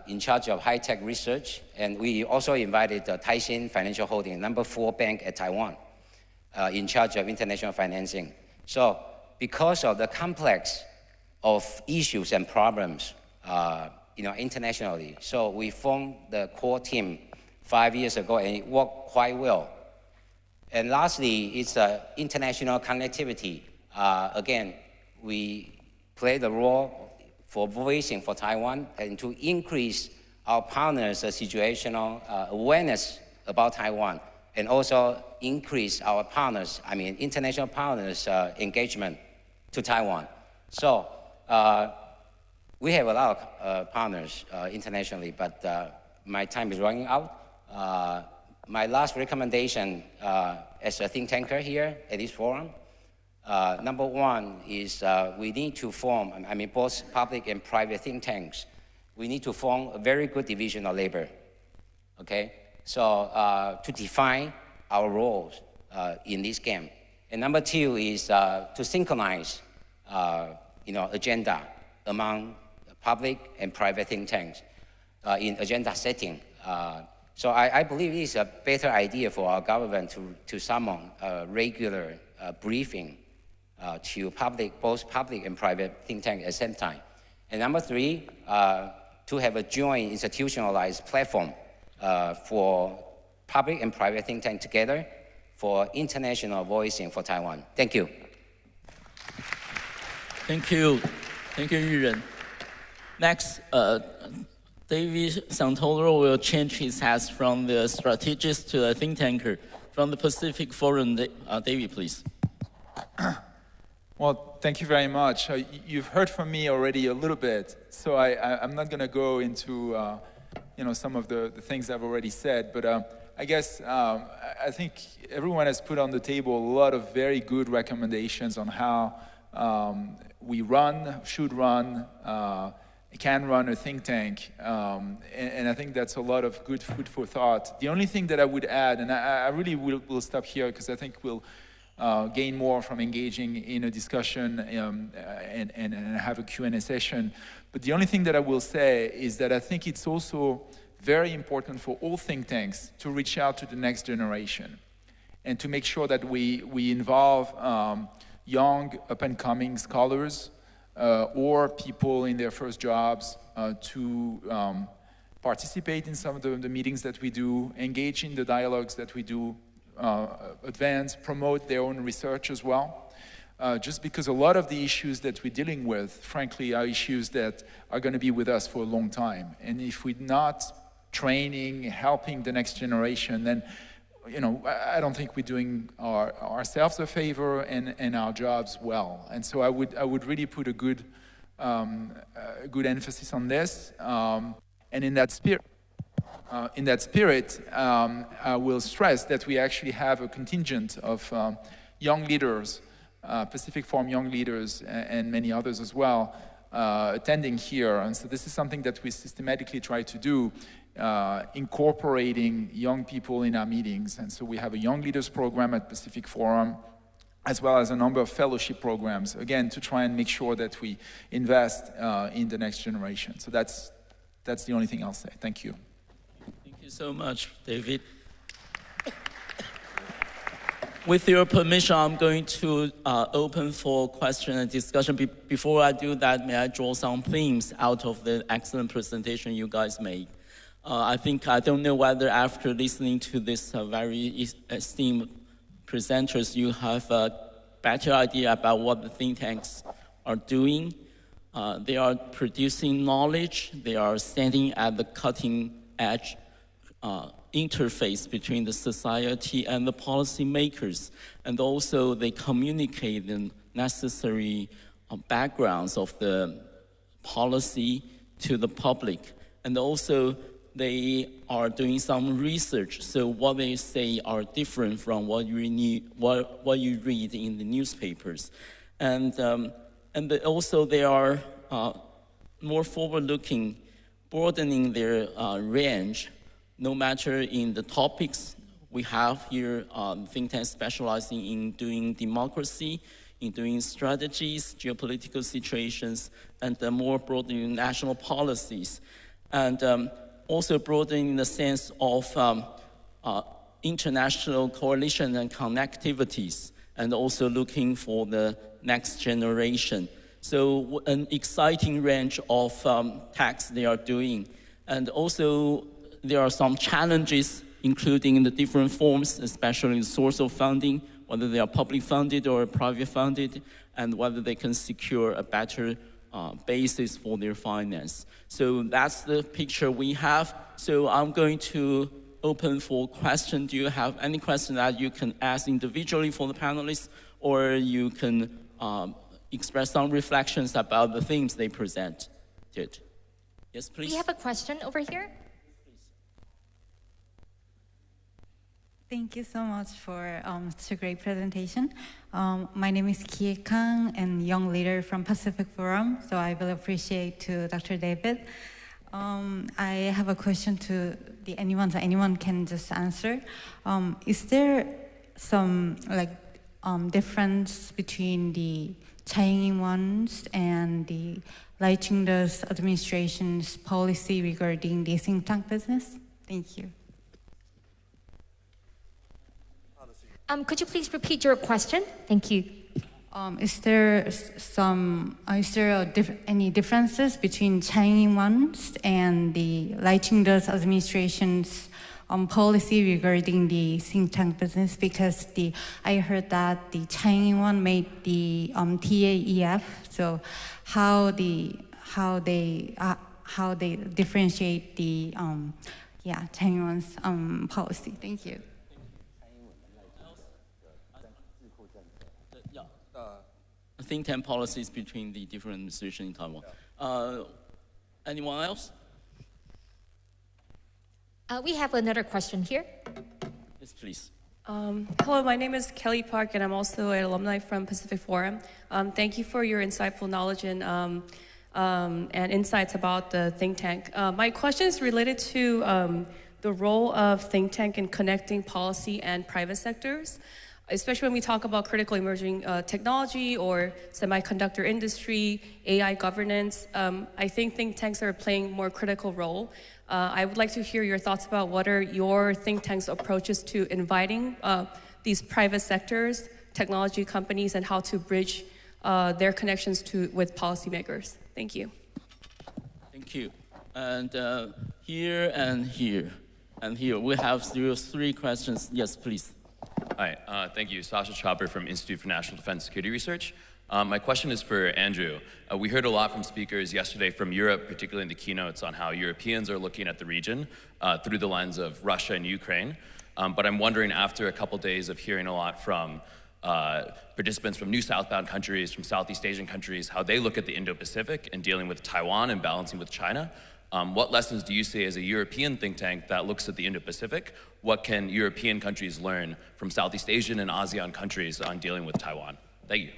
in charge of high-tech research. And we also invited Taishin Financial Holding, number 4 bank at Taiwan, in charge of international financing. So because of the complex of issues and problems internationally, so we formed the core team 5 years ago, and it worked quite well. And lastly, it's international connectivity. Again, we play the role for voicing for Taiwan and to increase our partners' situational awareness about Taiwan, and also increase our partners, international partners' engagement to Taiwan. So we have a lot of partners internationally, but my time is running out. My last recommendation as a think tanker here at this forum, number one is we need to form, both public and private think tanks, we need to form a very good division of labor, okay? So to define our roles in this game. And number two is to synchronize, agenda among public and private think tanks in agenda setting. So I believe it is a better idea for our government to summon a regular briefing to both public and private think tanks at the same time. And number three, to have a joint institutionalized platform for public and private think tank together for international voicing for Taiwan. Thank you. Thank you. Thank you, Yushan. Next, David Santoro will change his hat from the strategist to a think tanker. From the Pacific Forum, David, please. Well, thank you very much. You've heard from me already a little bit, so I'm not going to go into some of the things I've already said, but I guess I think everyone has put on the table a lot of very good recommendations on how we should run, can run a think tank, and I think that's a lot of good food for thought. The only thing that I would add, and I really will stop here because I think we'll gain more from engaging in a discussion and have a Q&A session. But the only thing that I will say is that I think it's also very important for all think tanks to reach out to the next generation and to make sure that we involve young up-and-coming scholars or people in their first jobs to participate in some of the meetings that we do, engage in the dialogues that we do, advance, promote their own research as well. Just because a lot of the issues that we're dealing with, frankly, are issues that are going to be with us for a long time. And if we're not training, helping the next generation, then I don't think we're doing ourselves a favor and our jobs well. And so I would really put a good emphasis on this. And in that spirit, I will stress that we actually have a contingent of young leaders, Pacific Forum young leaders, and many others as well, attending here. And so this is something that we systematically try to do, incorporating young people in our meetings. And so we have a Young Leaders Program at Pacific Forum, as well as a number of fellowship programs, again, to try and make sure that we invest in the next generation. So that's the only thing I'll say. Thank you. Thank you so much, David. With your permission, I'm going to open for question and discussion. Before I do that, may I draw some themes out of the excellent presentation you guys made? I don't know whether after listening to this very esteemed presenters, you have a better idea about what the think tanks are doing. They are producing knowledge. They are standing at the cutting edge interface between the society and the policymakers. And also they communicate the necessary backgrounds of the policy to the public. And also they are doing some research. So what they say are different from what you read in the newspapers. And also they are more forward-looking, broadening their range, no matter in the topics we have here, think tanks specializing in doing democracy, in doing strategies, geopolitical situations, and more broadly national policies. And also broadening the sense of international coalition and connectivities, and also looking for the next generation. So an exciting range of tasks they are doing. And also there are some challenges including the different forms, especially the source of funding, whether they are public funded or private funded, and whether they can secure a better basis for their finance. So that's the picture we have. So I'm going to open for questions. Do you have any question that you can ask individually for the panelists, or you can express some reflections about the themes they presented? Yes, please. We have a question over here. Thank you so much for such a great presentation. My name is Kie Kang, and young leader from Pacific Forum, so I will appreciate to Dr. David. I have a question to anyone, so anyone can just answer. Is there some difference between the Tsai Ing-wen's and the Lai Ching-te's administration's policy regarding the think tank business? Thank you. Could you please repeat your question? Thank you. Is there any differences between Tsai Ing-wen's and the Lai Ching-te's administration's policy regarding the think tank business? Because I heard that the Tsai Ing-wen made the TAEF. So how they differentiate the Tsai Ing-wen's policy? Thank you. Think tank policies between the different administrations in Taiwan. Anyone else? We have another question here. Yes, please. Hello, my name is Kelly Park, and I'm also an alumni from Pacific Forum. Thank you for your insightful knowledge and insights about the think tank. My question is related to the role of think tank in connecting policy and private sectors, especially when we talk about critical emerging technology or semiconductor industry, AI governance. I think think tanks are playing a more critical role. I would like to hear your thoughts about what are your think tank's approaches to inviting these private sectors, technology companies, and how to bridge their connections with policymakers. Thank you. Thank you. And here and here and here, we have three questions. Yes, please. Hi, thank you. Sasha Chopper from Institute for National Defense Security Research. My question is for Andrew. We heard a lot from speakers yesterday from Europe, particularly in the keynotes, on how Europeans are looking at the region through the lens of Russia and Ukraine. But I'm wondering, after a couple days of hearing a lot from participants from new southbound countries, from Southeast Asian countries, how they look at the Indo-Pacific and dealing with Taiwan and balancing with China. What lessons do you see as a European think tank that looks at the Indo-Pacific? What can European countries learn from Southeast Asian and ASEAN countries on dealing with Taiwan? Thank you.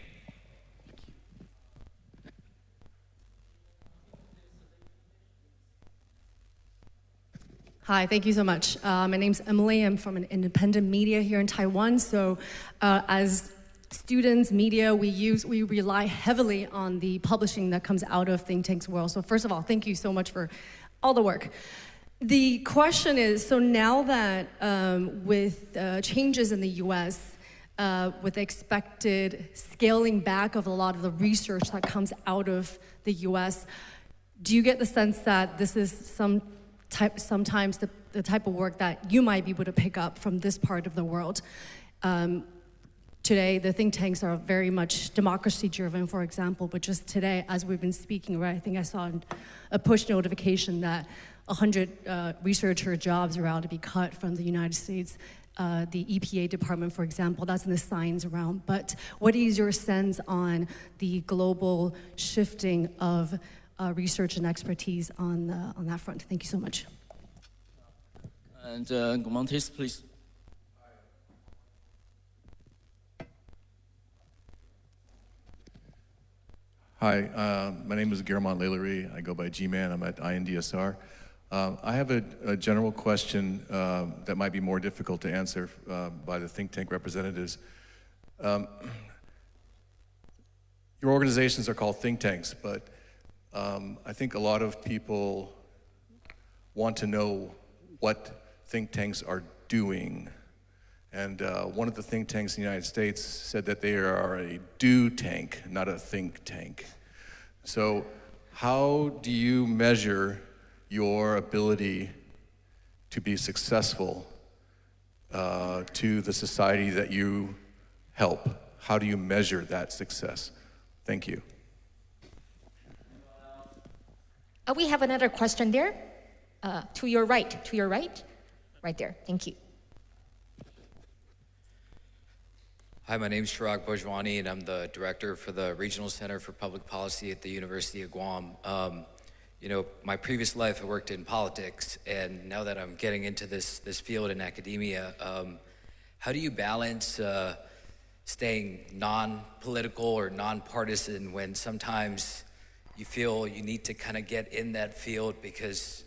Hi, thank you so much. My name's Emily. I'm from an independent media here in Taiwan. So as students, media, we rely heavily on the publishing that comes out of think tanks world. So first of all, thank you so much for all the work. The question is, so now that with changes in the US, with expected scaling back of a lot of the research that comes out of the US, do you get the sense that this is sometimes the type of work that you might be able to pick up from this part of the world? Today, the think tanks are very much democracy-driven, for example, but just today, as we've been speaking, right, I think I saw a push notification that 100 researcher jobs are about to be cut from the United States. The EPA department, for example, that's in the science realm. But what is your sense on the global shifting of research and expertise on that front? Thank you so much. And Montes, please. Hi, my name is Guillermo Leillery. I go by G-Man. I'm at INDSR. I have a general question that might be more difficult to answer by the think tank representatives. Your organizations are called think tanks, but I think a lot of people want to know what think tanks are doing. And one of the think tanks in the United States said that they are a do tank, not a think tank. So how do you measure your ability to be successful to the society that you help? How do you measure that success? Thank you. We have another question there. To your right, right there. Thank you. Hi, my name is Chirag Bojwani, and I'm the director for the Regional Center for Public Policy at the University of Guam. My previous life I worked in politics, and now that I'm getting into this field in academia, how do you balance staying non-political or non-partisan when sometimes you feel you need to kind of get in that field because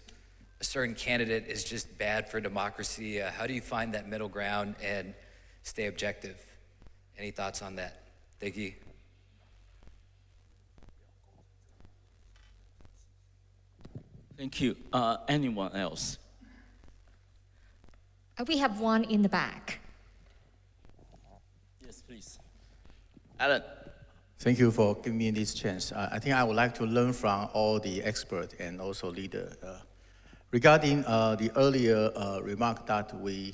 a certain candidate is just bad for democracy? How do you find that middle ground and stay objective? Any thoughts on that? Thank you. Thank you. Anyone else? We have one in the back. Yes, please. Alan. Thank you for giving me this chance. I think I would like to learn from all the experts and also leaders. Regarding the earlier remark that we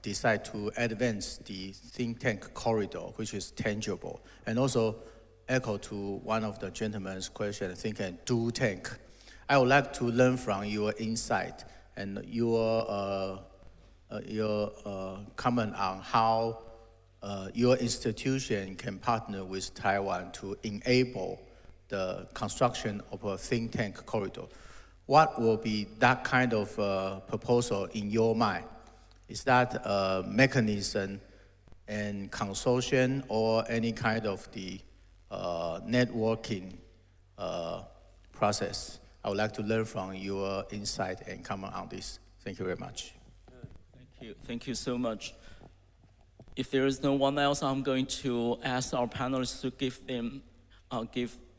decide to advance the think tank corridor, which is tangible, and also echo to one of the gentleman's question, think and do tank. I would like to learn from your insight and your comment on how your institution can partner with Taiwan to enable the construction of a think tank corridor. What will be that kind of proposal in your mind? Is that a mechanism and consortium or any kind of the networking process? I would like to learn from your insight and comment on this. Thank you very much. Thank you. Thank you so much. If there is no one else, I'm going to ask our panelists to give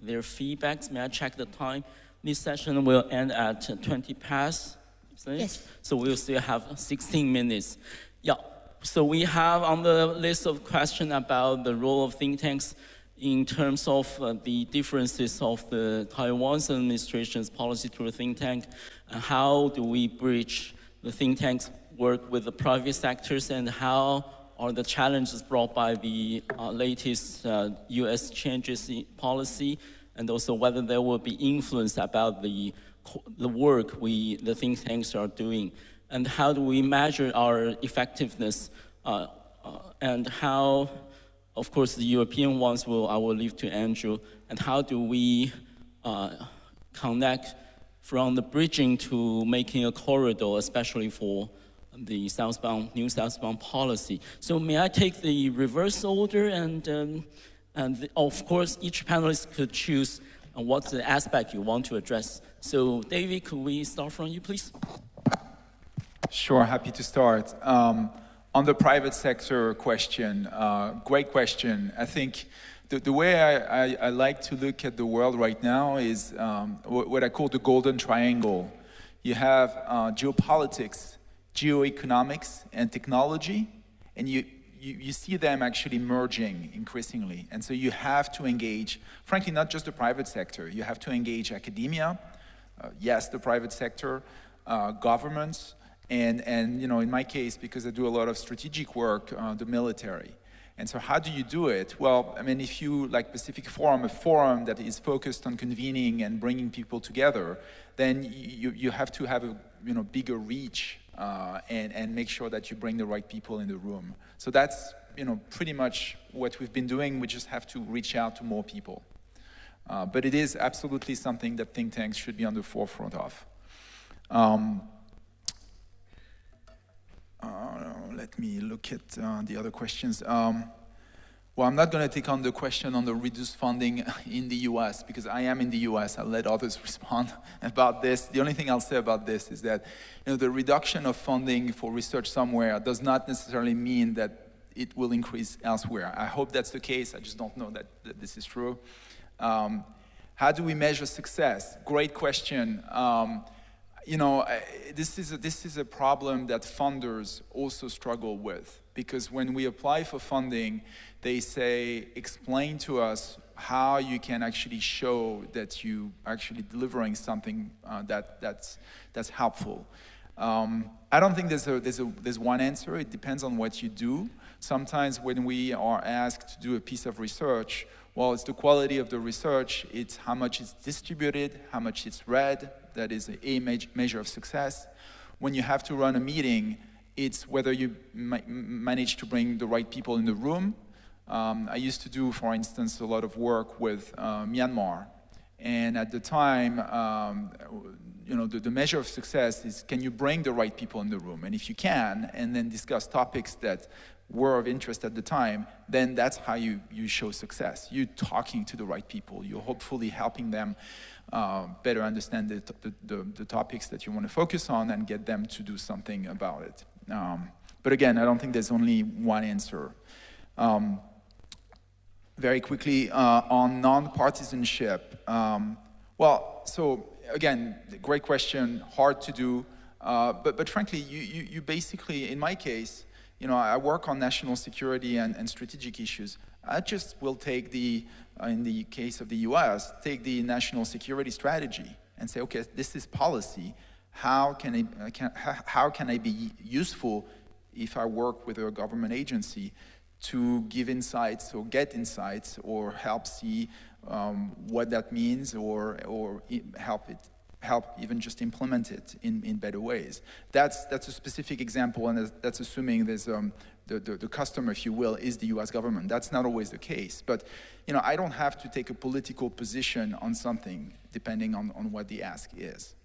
their feedbacks. May I check the time? This session will end at 20 past. Yes. So we'll still have 16 minutes. Yeah. So we have on the list of questions about the role of think tanks in terms of the differences of the Taiwan's administration's policy to the think tank, and how do we bridge the think tanks work with the private sectors, and how are the challenges brought by the latest U.S. changes in policy, and also whether there will be influence about the work the think tanks are doing, and how do we measure our effectiveness, and how, of course, the European ones I will leave to Andrew, and how do we connect from the bridging to making a corridor, especially for the new southbound policy. So may I take the reverse order, and of course, each panelist could choose what's the aspect you want to address. So David, could we start from you, please? Sure, happy to start. On the private sector question, great question. I think the way I like to look at the world right now is what I call the golden triangle. You have geopolitics, geoeconomics, and technology, and you see them actually merging increasingly. And so you have to engage, frankly, not just the private sector. You have to engage academia, yes, the private sector, governments, and in my case, because I do a lot of strategic work, the military. And so how do you do it? Well, I mean, if you, like Pacific Forum, a forum that is focused on convening and bringing people together, then you have to have a bigger reach and make sure that you bring the right people in the room. So that's pretty much what we've been doing. We just have to reach out to more people. But it is absolutely something that think tanks should be on the forefront of. Let me look at the other questions. Well, I'm not going to take on the question on the reduced funding in the US, because I am in the US. I'll let others respond about this. The only thing I'll say about this is that the reduction of funding for research somewhere does not necessarily mean that it will increase elsewhere. I hope that's the case. I just don't know that this is true. How do we measure success? Great question. This is a problem that funders also struggle with, because when we apply for funding, they say, explain to us how you can actually show that you are actually delivering something that's helpful. I don't think there's one answer. It depends on what you do. Sometimes when we are asked to do a piece of research, well, it's the quality of the research, it's how much it's distributed, how much it's read. That is a measure of success. When you have to run a meeting, it's whether you manage to bring the right people in the room. I used to do, for instance, a lot of work with Myanmar. And at the time, the measure of success is, can you bring the right people in the room? And if you can, and then discuss topics that were of interest at the time, then that's how you show success. You're talking to the right people. You're hopefully helping them better understand the topics that you want to focus on and get them to do something about it. But again, I don't think there's only one answer. Very quickly, on non-partisanship. So again, great question, hard to do. But frankly, you basically, in my case, I work on national security and strategic issues. I just will take in the case of the US, take the national security strategy and say, okay, this is policy. How can I be useful if I work with a government agency to give insights or get insights or help see what that means or help even just implement it in better ways. That's a specific example, and that's assuming there's the customer, if you will, is the US government. That's not always the case. But I don't have to take a political position on something depending on what the ask is.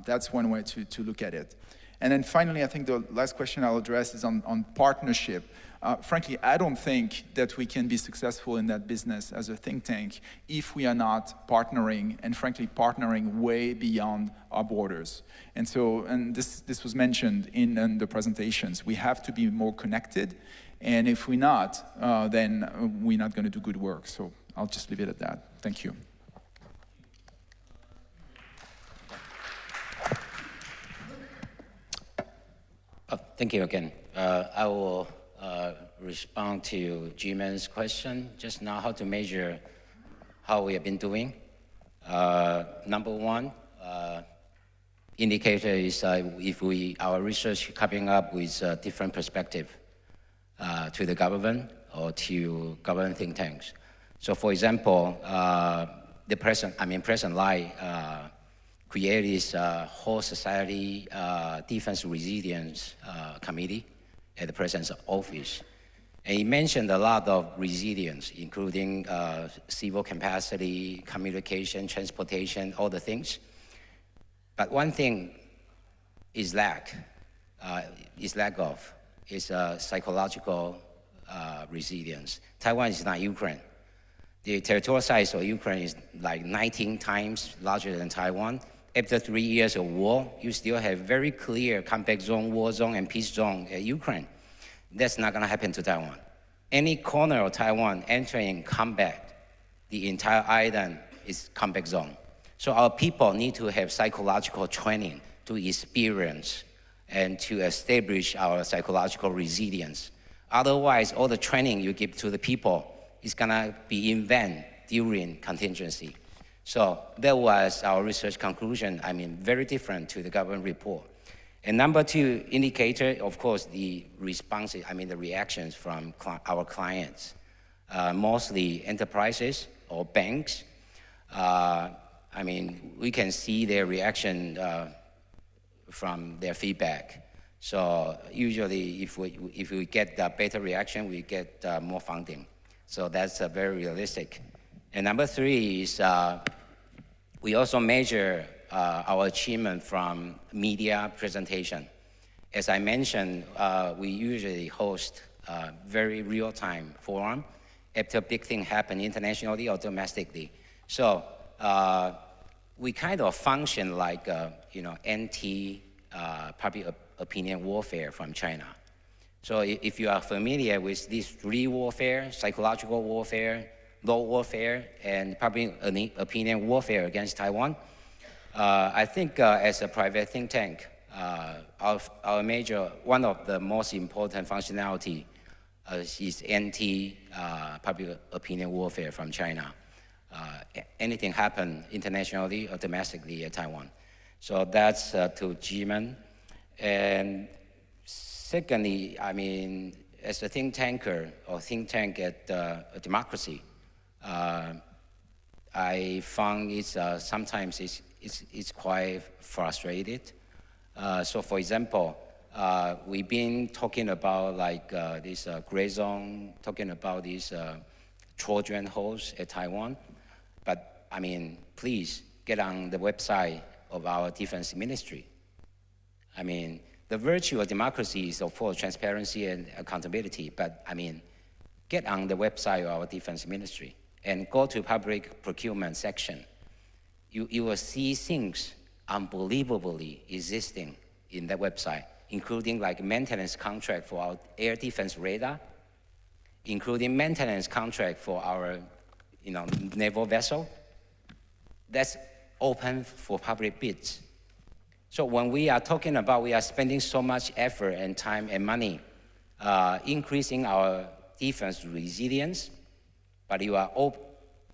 That's one way to look at it. And then finally, I think the last question I'll address is on partnership. Frankly, I don't think that we can be successful in that business as a think tank if we are not partnering, and frankly, partnering way beyond our borders. And this was mentioned in the presentations. We have to be more connected, and if we're not, then we're not going to do good work. So I'll just leave it at that. Thank you. Thank you again. I will respond to Jimen's question just now, how to measure how we have been doing. Number one indicator is if our research coming up with a different perspective to the government or to government think tanks. So for example, President Lai created this whole society defense resilience committee at the president's office. And he mentioned a lot of resilience, including civil capacity, communication, transportation, all the things. But one thing is lack of psychological resilience. Taiwan is not Ukraine. The territorial size of Ukraine is like 19 times larger than Taiwan. After 3 years of war, you still have very clear conflict zone, war zone, and peace zone at Ukraine. That's not going to happen to Taiwan. Any corner of Taiwan entering combat, the entire island is conflict zone. So our people need to have psychological training to experience and to establish our psychological resilience. Otherwise, all the training you give to the people is going to be in vain during contingency. So that was our research conclusion, very different to the government report. And number two indicator, of course, the responses, the reactions from our clients, mostly enterprises or banks. We can see their reaction from their feedback. So usually if we get the better reaction, we get more funding. So that's very realistic. And number three is we also measure our achievement from media presentation. As I mentioned, we usually host very real-time forum after big thing happen internationally or domestically. So we kind of function like anti-public opinion warfare from China. So if you are familiar with these three warfare, psychological warfare, law warfare, and public opinion warfare against Taiwan, I think as a private think tank, one of the most important functionality is anti-public opinion warfare from China. Anything happen internationally or domestically at Taiwan. So that's to Jimen. And secondly, I mean, as a think tanker or think tank at Democracy, I found it's sometimes it's quite frustrated. So for example, we've been talking about like this gray zone, talking about these Trojan horse at Taiwan. But I mean, please get on the website of our defense ministry. I mean, the virtue of democracy is, of course, transparency and accountability. But I mean, get on the website of our defense ministry and go to public procurement section. You will see things unbelievably existing in that website, including like maintenance contract for our air defense radar, including maintenance contract for our naval vessel. That's open for public bids. So when we are talking about we are spending so much effort and time and money increasing our defense resilience, but you are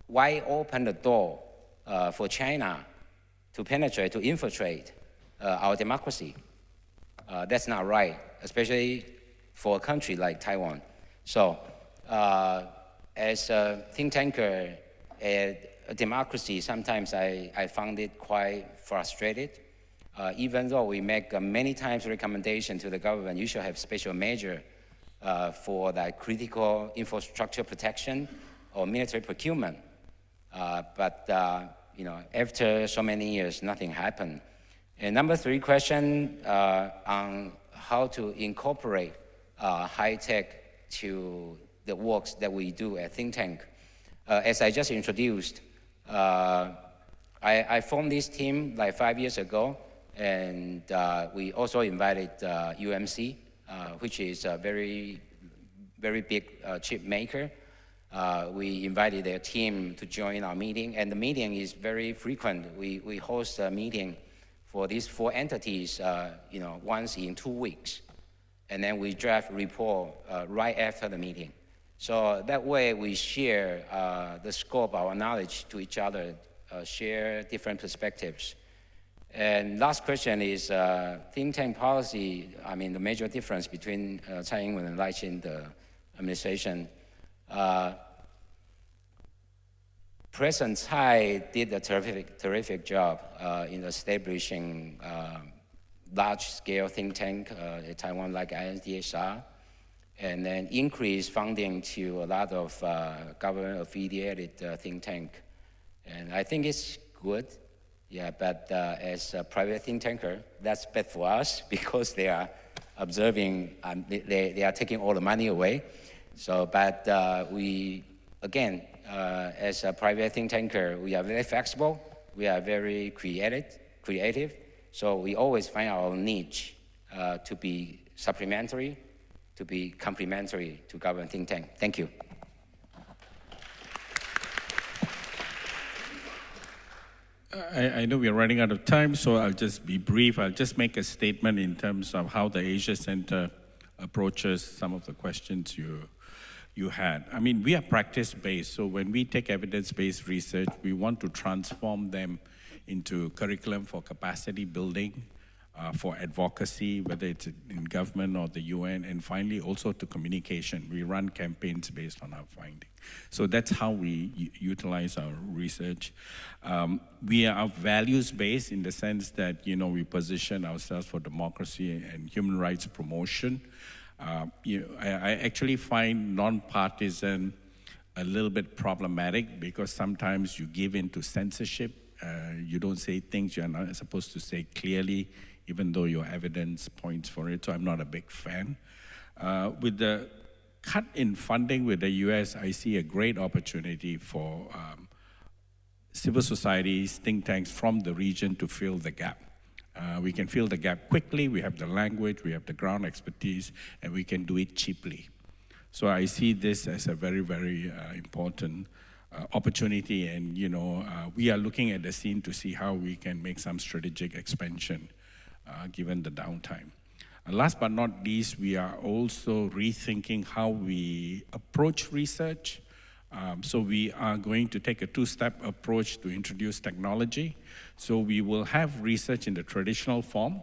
why open the door for China to penetrate, to infiltrate our democracy? That's not right, especially for a country like Taiwan. So as a think tanker at Democracy, sometimes I found it quite frustrated. Even though we make many times recommendation to the government, you should have special measure for the critical infrastructure protection or military procurement. But after so many years, nothing happened. And number 3 question on how to incorporate high tech to the works that we do at think tank. As I just introduced, I formed this team like 5 years ago. And we also invited UMC, which is a very, very big chip maker. We invited their team to join our meeting, and the meeting is very frequent. We host a meeting for these 4 entities, once in 2 weeks, and then we draft a report right after the meeting. So that way we share the scope of our knowledge to each other, share different perspectives. And last question is think tank policy. I mean, the major difference between Tsai Ing-wen and Lai Ching-te administration. President Tsai did a terrific job in establishing large-scale think tank in Taiwan like INDHR, and then increase funding to a lot of government-affiliated think tank. And I think it's good. Yeah, but as a private think tanker, that's bad for us because they are observing, they are taking all the money away. So, but we, again, as a private think tanker, we are very flexible, we are very creative. So we always find our niche to be supplementary, to be complementary to government think tank. Thank you. I know we're running out of time, so I'll just be brief. I'll just make a statement in terms of how the Asia Center approaches some of the questions you had. I mean, we are practice-based, so when we take evidence-based research, we want to transform them into curriculum for capacity building, for advocacy, whether it's in government or the UN, and finally also to communication. We run campaigns based on our findings. So that's how we utilize our research. We are values-based in the sense that, we position ourselves for democracy and human rights promotion. I actually find non-partisan a little bit problematic because sometimes you give in to censorship. You don't say things you're not supposed to say clearly, even though your evidence points for it, so I'm not a big fan. With the cut in funding with the US, I see a great opportunity for civil societies, think tanks from the region to fill the gap. We can fill the gap quickly, we have the language, we have the ground expertise, and we can do it cheaply. So I see this as a very, very important opportunity, and we are looking at the scene to see how we can make some strategic expansion given the downtime. And last but not least, we are also rethinking how we approach research. So we are going to take a 2-step approach to introduce technology. So we will have research in the traditional form,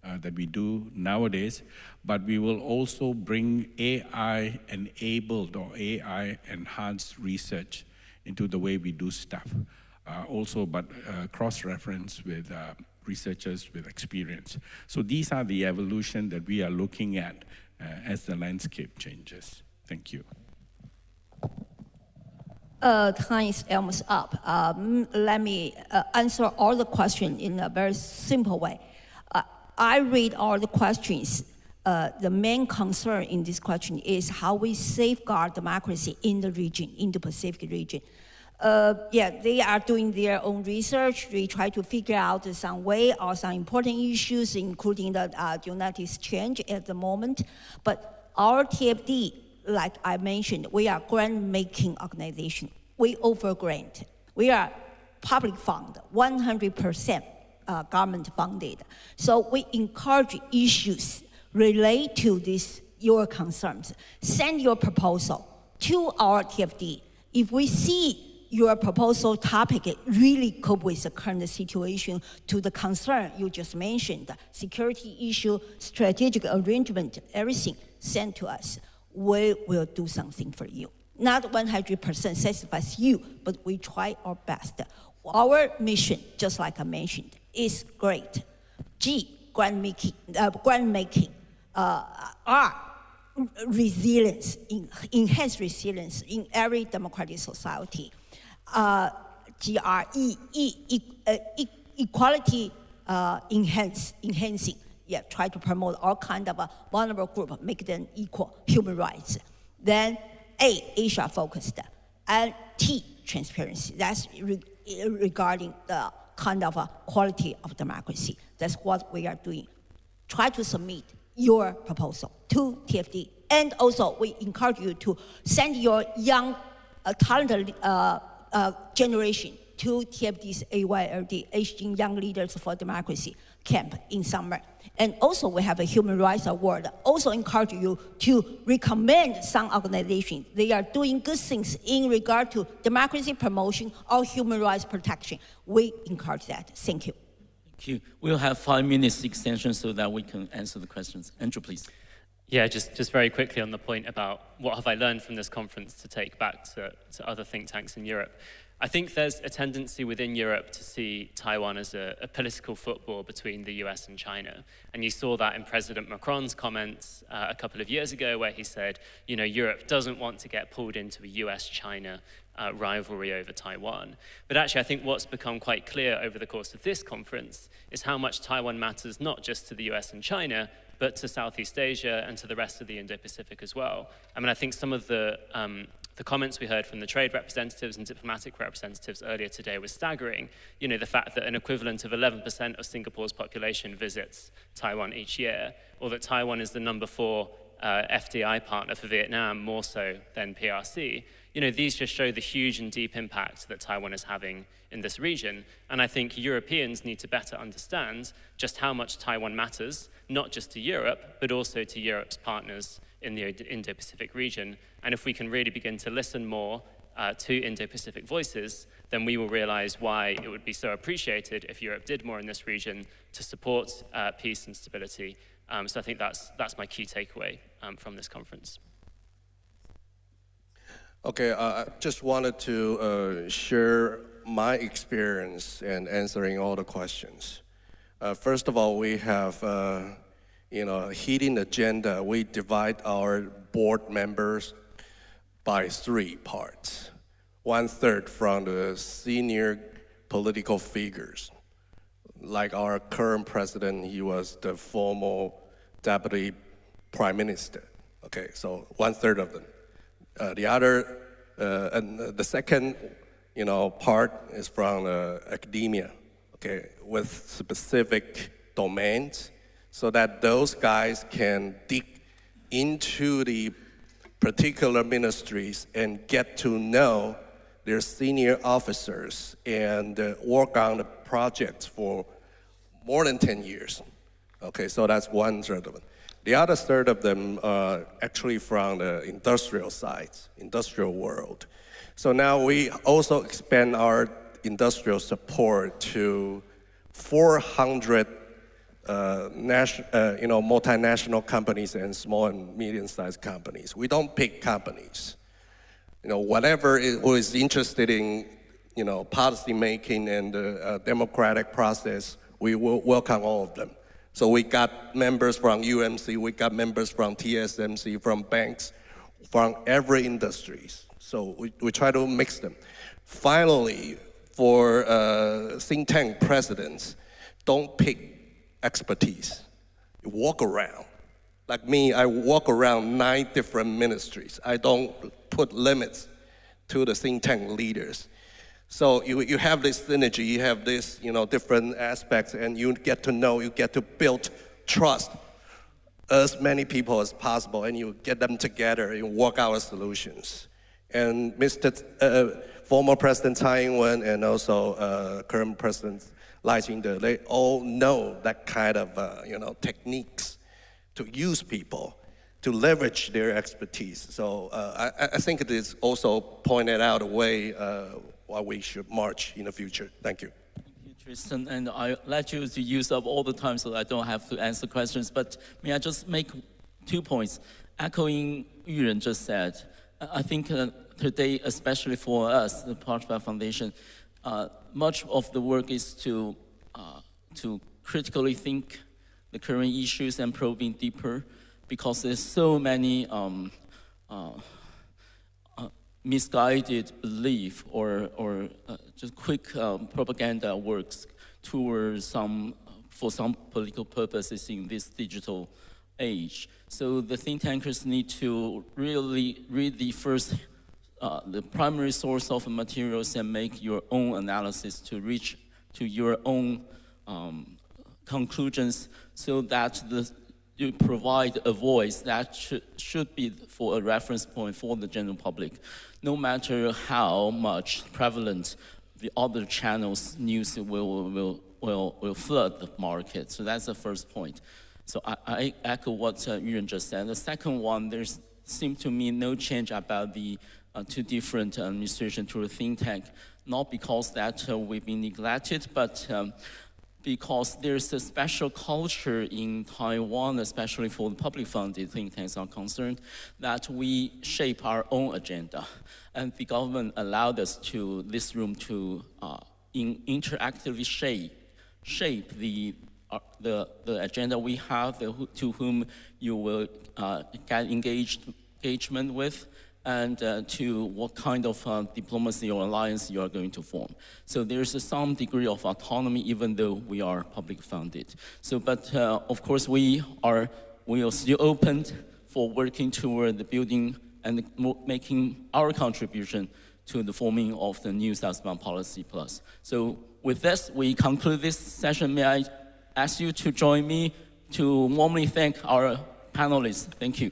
that we do nowadays, but we will also bring AI-enabled or AI-enhanced research into the way we do stuff. But cross-reference with researchers with experience. So these are the evolution that we are looking at as the landscape changes. Thank you. Time is almost up. Let me answer all the questions in a very simple way. I read all the questions. The main concern in this question is how we safeguard democracy in the region, in the Pacific region. They are doing their own research. They try to figure out some way or some important issues, including the United Exchange at the moment. But our TFD, like I mentioned, we are grant-making organization. We over-grant. We are public fund, 100% government funded. So we encourage issues relate to this, your concerns. Send your proposal to our TFD. If we see your proposal topic really cope with the current situation to the concern you just mentioned, security issue, strategic arrangement, everything, send to us. We will do something for you. Not 100% satisfies you, but we try our best. Our mission, just like I mentioned, is great. Grant making, resilience, enhance resilience in every democratic society. Equality enhancing. Try to promote all kind of vulnerable group, make them equal, human rights. Then Asia focused, and transparency. That's regarding the kind of quality of democracy. That's what we are doing. Try to submit your proposal to TFD. And also, we encourage you to send your young, talented generation to TFD's AYLD, Asian Young Leaders for Democracy camp in summer. And also, we have a Human Rights Award. Also encourage you to recommend some organizations. They are doing good things in regard to democracy promotion or human rights protection. We encourage that. Thank you. Thank you. We'll have 5 minutes extension so that we can answer the questions. Andrew, please. Yeah, just very quickly on the point about what have I learned from this conference to take back to other think tanks in Europe. I think there's a tendency within Europe to see Taiwan as a political football between the US and China. And you saw that in President Macron's comments a couple of years ago where he said, you know, Europe doesn't want to get pulled into a US-China rivalry over Taiwan. But actually, I think what's become quite clear over the course of this conference is how much Taiwan matters not just to the US and China, but to Southeast Asia and to the rest of the Indo-Pacific as well. I mean, I think some of the comments we heard from the trade representatives and diplomatic representatives earlier today was staggering. You know, the fact that an equivalent of 11% of Singapore's population visits Taiwan each year, or that Taiwan is the number 4 FDI partner for Vietnam, more so than PRC. You know, these just show the huge and deep impact that Taiwan is having in this region. And I think Europeans need to better understand just how much Taiwan matters, not just to Europe, but also to Europe's partners in the Indo-Pacific region. And if we can really begin to listen more to Indo-Pacific voices, then we will realize why it would be so appreciated if Europe did more in this region to support peace and stability. So I think that's my key takeaway from this conference. Okay, I just wanted to share my experience in answering all the questions. First of all, we have hidden agenda. We divide our board members by 3 parts. 1/3 from the senior political figures. Like our current president, he was the former deputy prime minister. Okay, so 1/3 of them. The other, and the second, part is from academia, okay, with specific domains, so that those guys can dig into the particular ministries and get to know their senior officers and work on the projects for more than 10 years. Okay, so that's 1/3 of it. The other 1/3 of them are actually from the industrial sides, industrial world. So now we also expand our industrial support to 400 multinational companies and small and medium-sized companies. We don't pick companies. Whatever who is interested in, policy making and the democratic process, we will welcome all of them. So we got members from UMC, we got members from TSMC, from banks, from every industry. So we try to mix them. Finally, for think tank presidents, don't pick expertise. You walk around. Like me, I walk around 9 different ministries. I don't put limits to the think tank leaders. So you have this synergy, you have this, different aspects, and you get to know, you get to build trust as many people as possible, and you get them together and work out solutions. And former President Tsai Ing-wen and also current President Lai Ching-te, they all know that kind of, techniques to use people, to leverage their expertise. So I think it is also pointed out a way why we should march in the future. Thank you. Thank you, Tristan. And I let you to use up all the time so that I don't have to answer questions. But may I just make 2 points? Echoing Yuren just said, I think today, especially for us, the Parchba Foundation, much of the work is to critically think the current issues and probing deeper, because there's so many misguided belief or just quick propaganda works towards for some political purposes in this digital age. So the think tankers need to really read the primary source of materials and make your own analysis to reach to your own conclusions, so that you provide a voice that should be for a reference point for the general public, no matter how much prevalent the other channels news will flood the market. So that's the first point. So I echo what Yuren just said. The second one, there's seemed to me no change about the 2 different administration to a think tank, not because that we've been neglected, but because there's a special culture in Taiwan, especially for the public funded think tanks are concerned, that we shape our own agenda. And the government allowed us to, this room to interactively shape the agenda we have, to whom you will get engagement with, and to what kind of diplomacy or alliance you are going to form. So there's some degree of autonomy, even though we are public funded. So, but of course we are still open for working toward the building and making our contribution to the forming of the new Southbound Policy Plus. So with this, we conclude this session. May I ask you to join me to warmly thank our panelists. Thank you.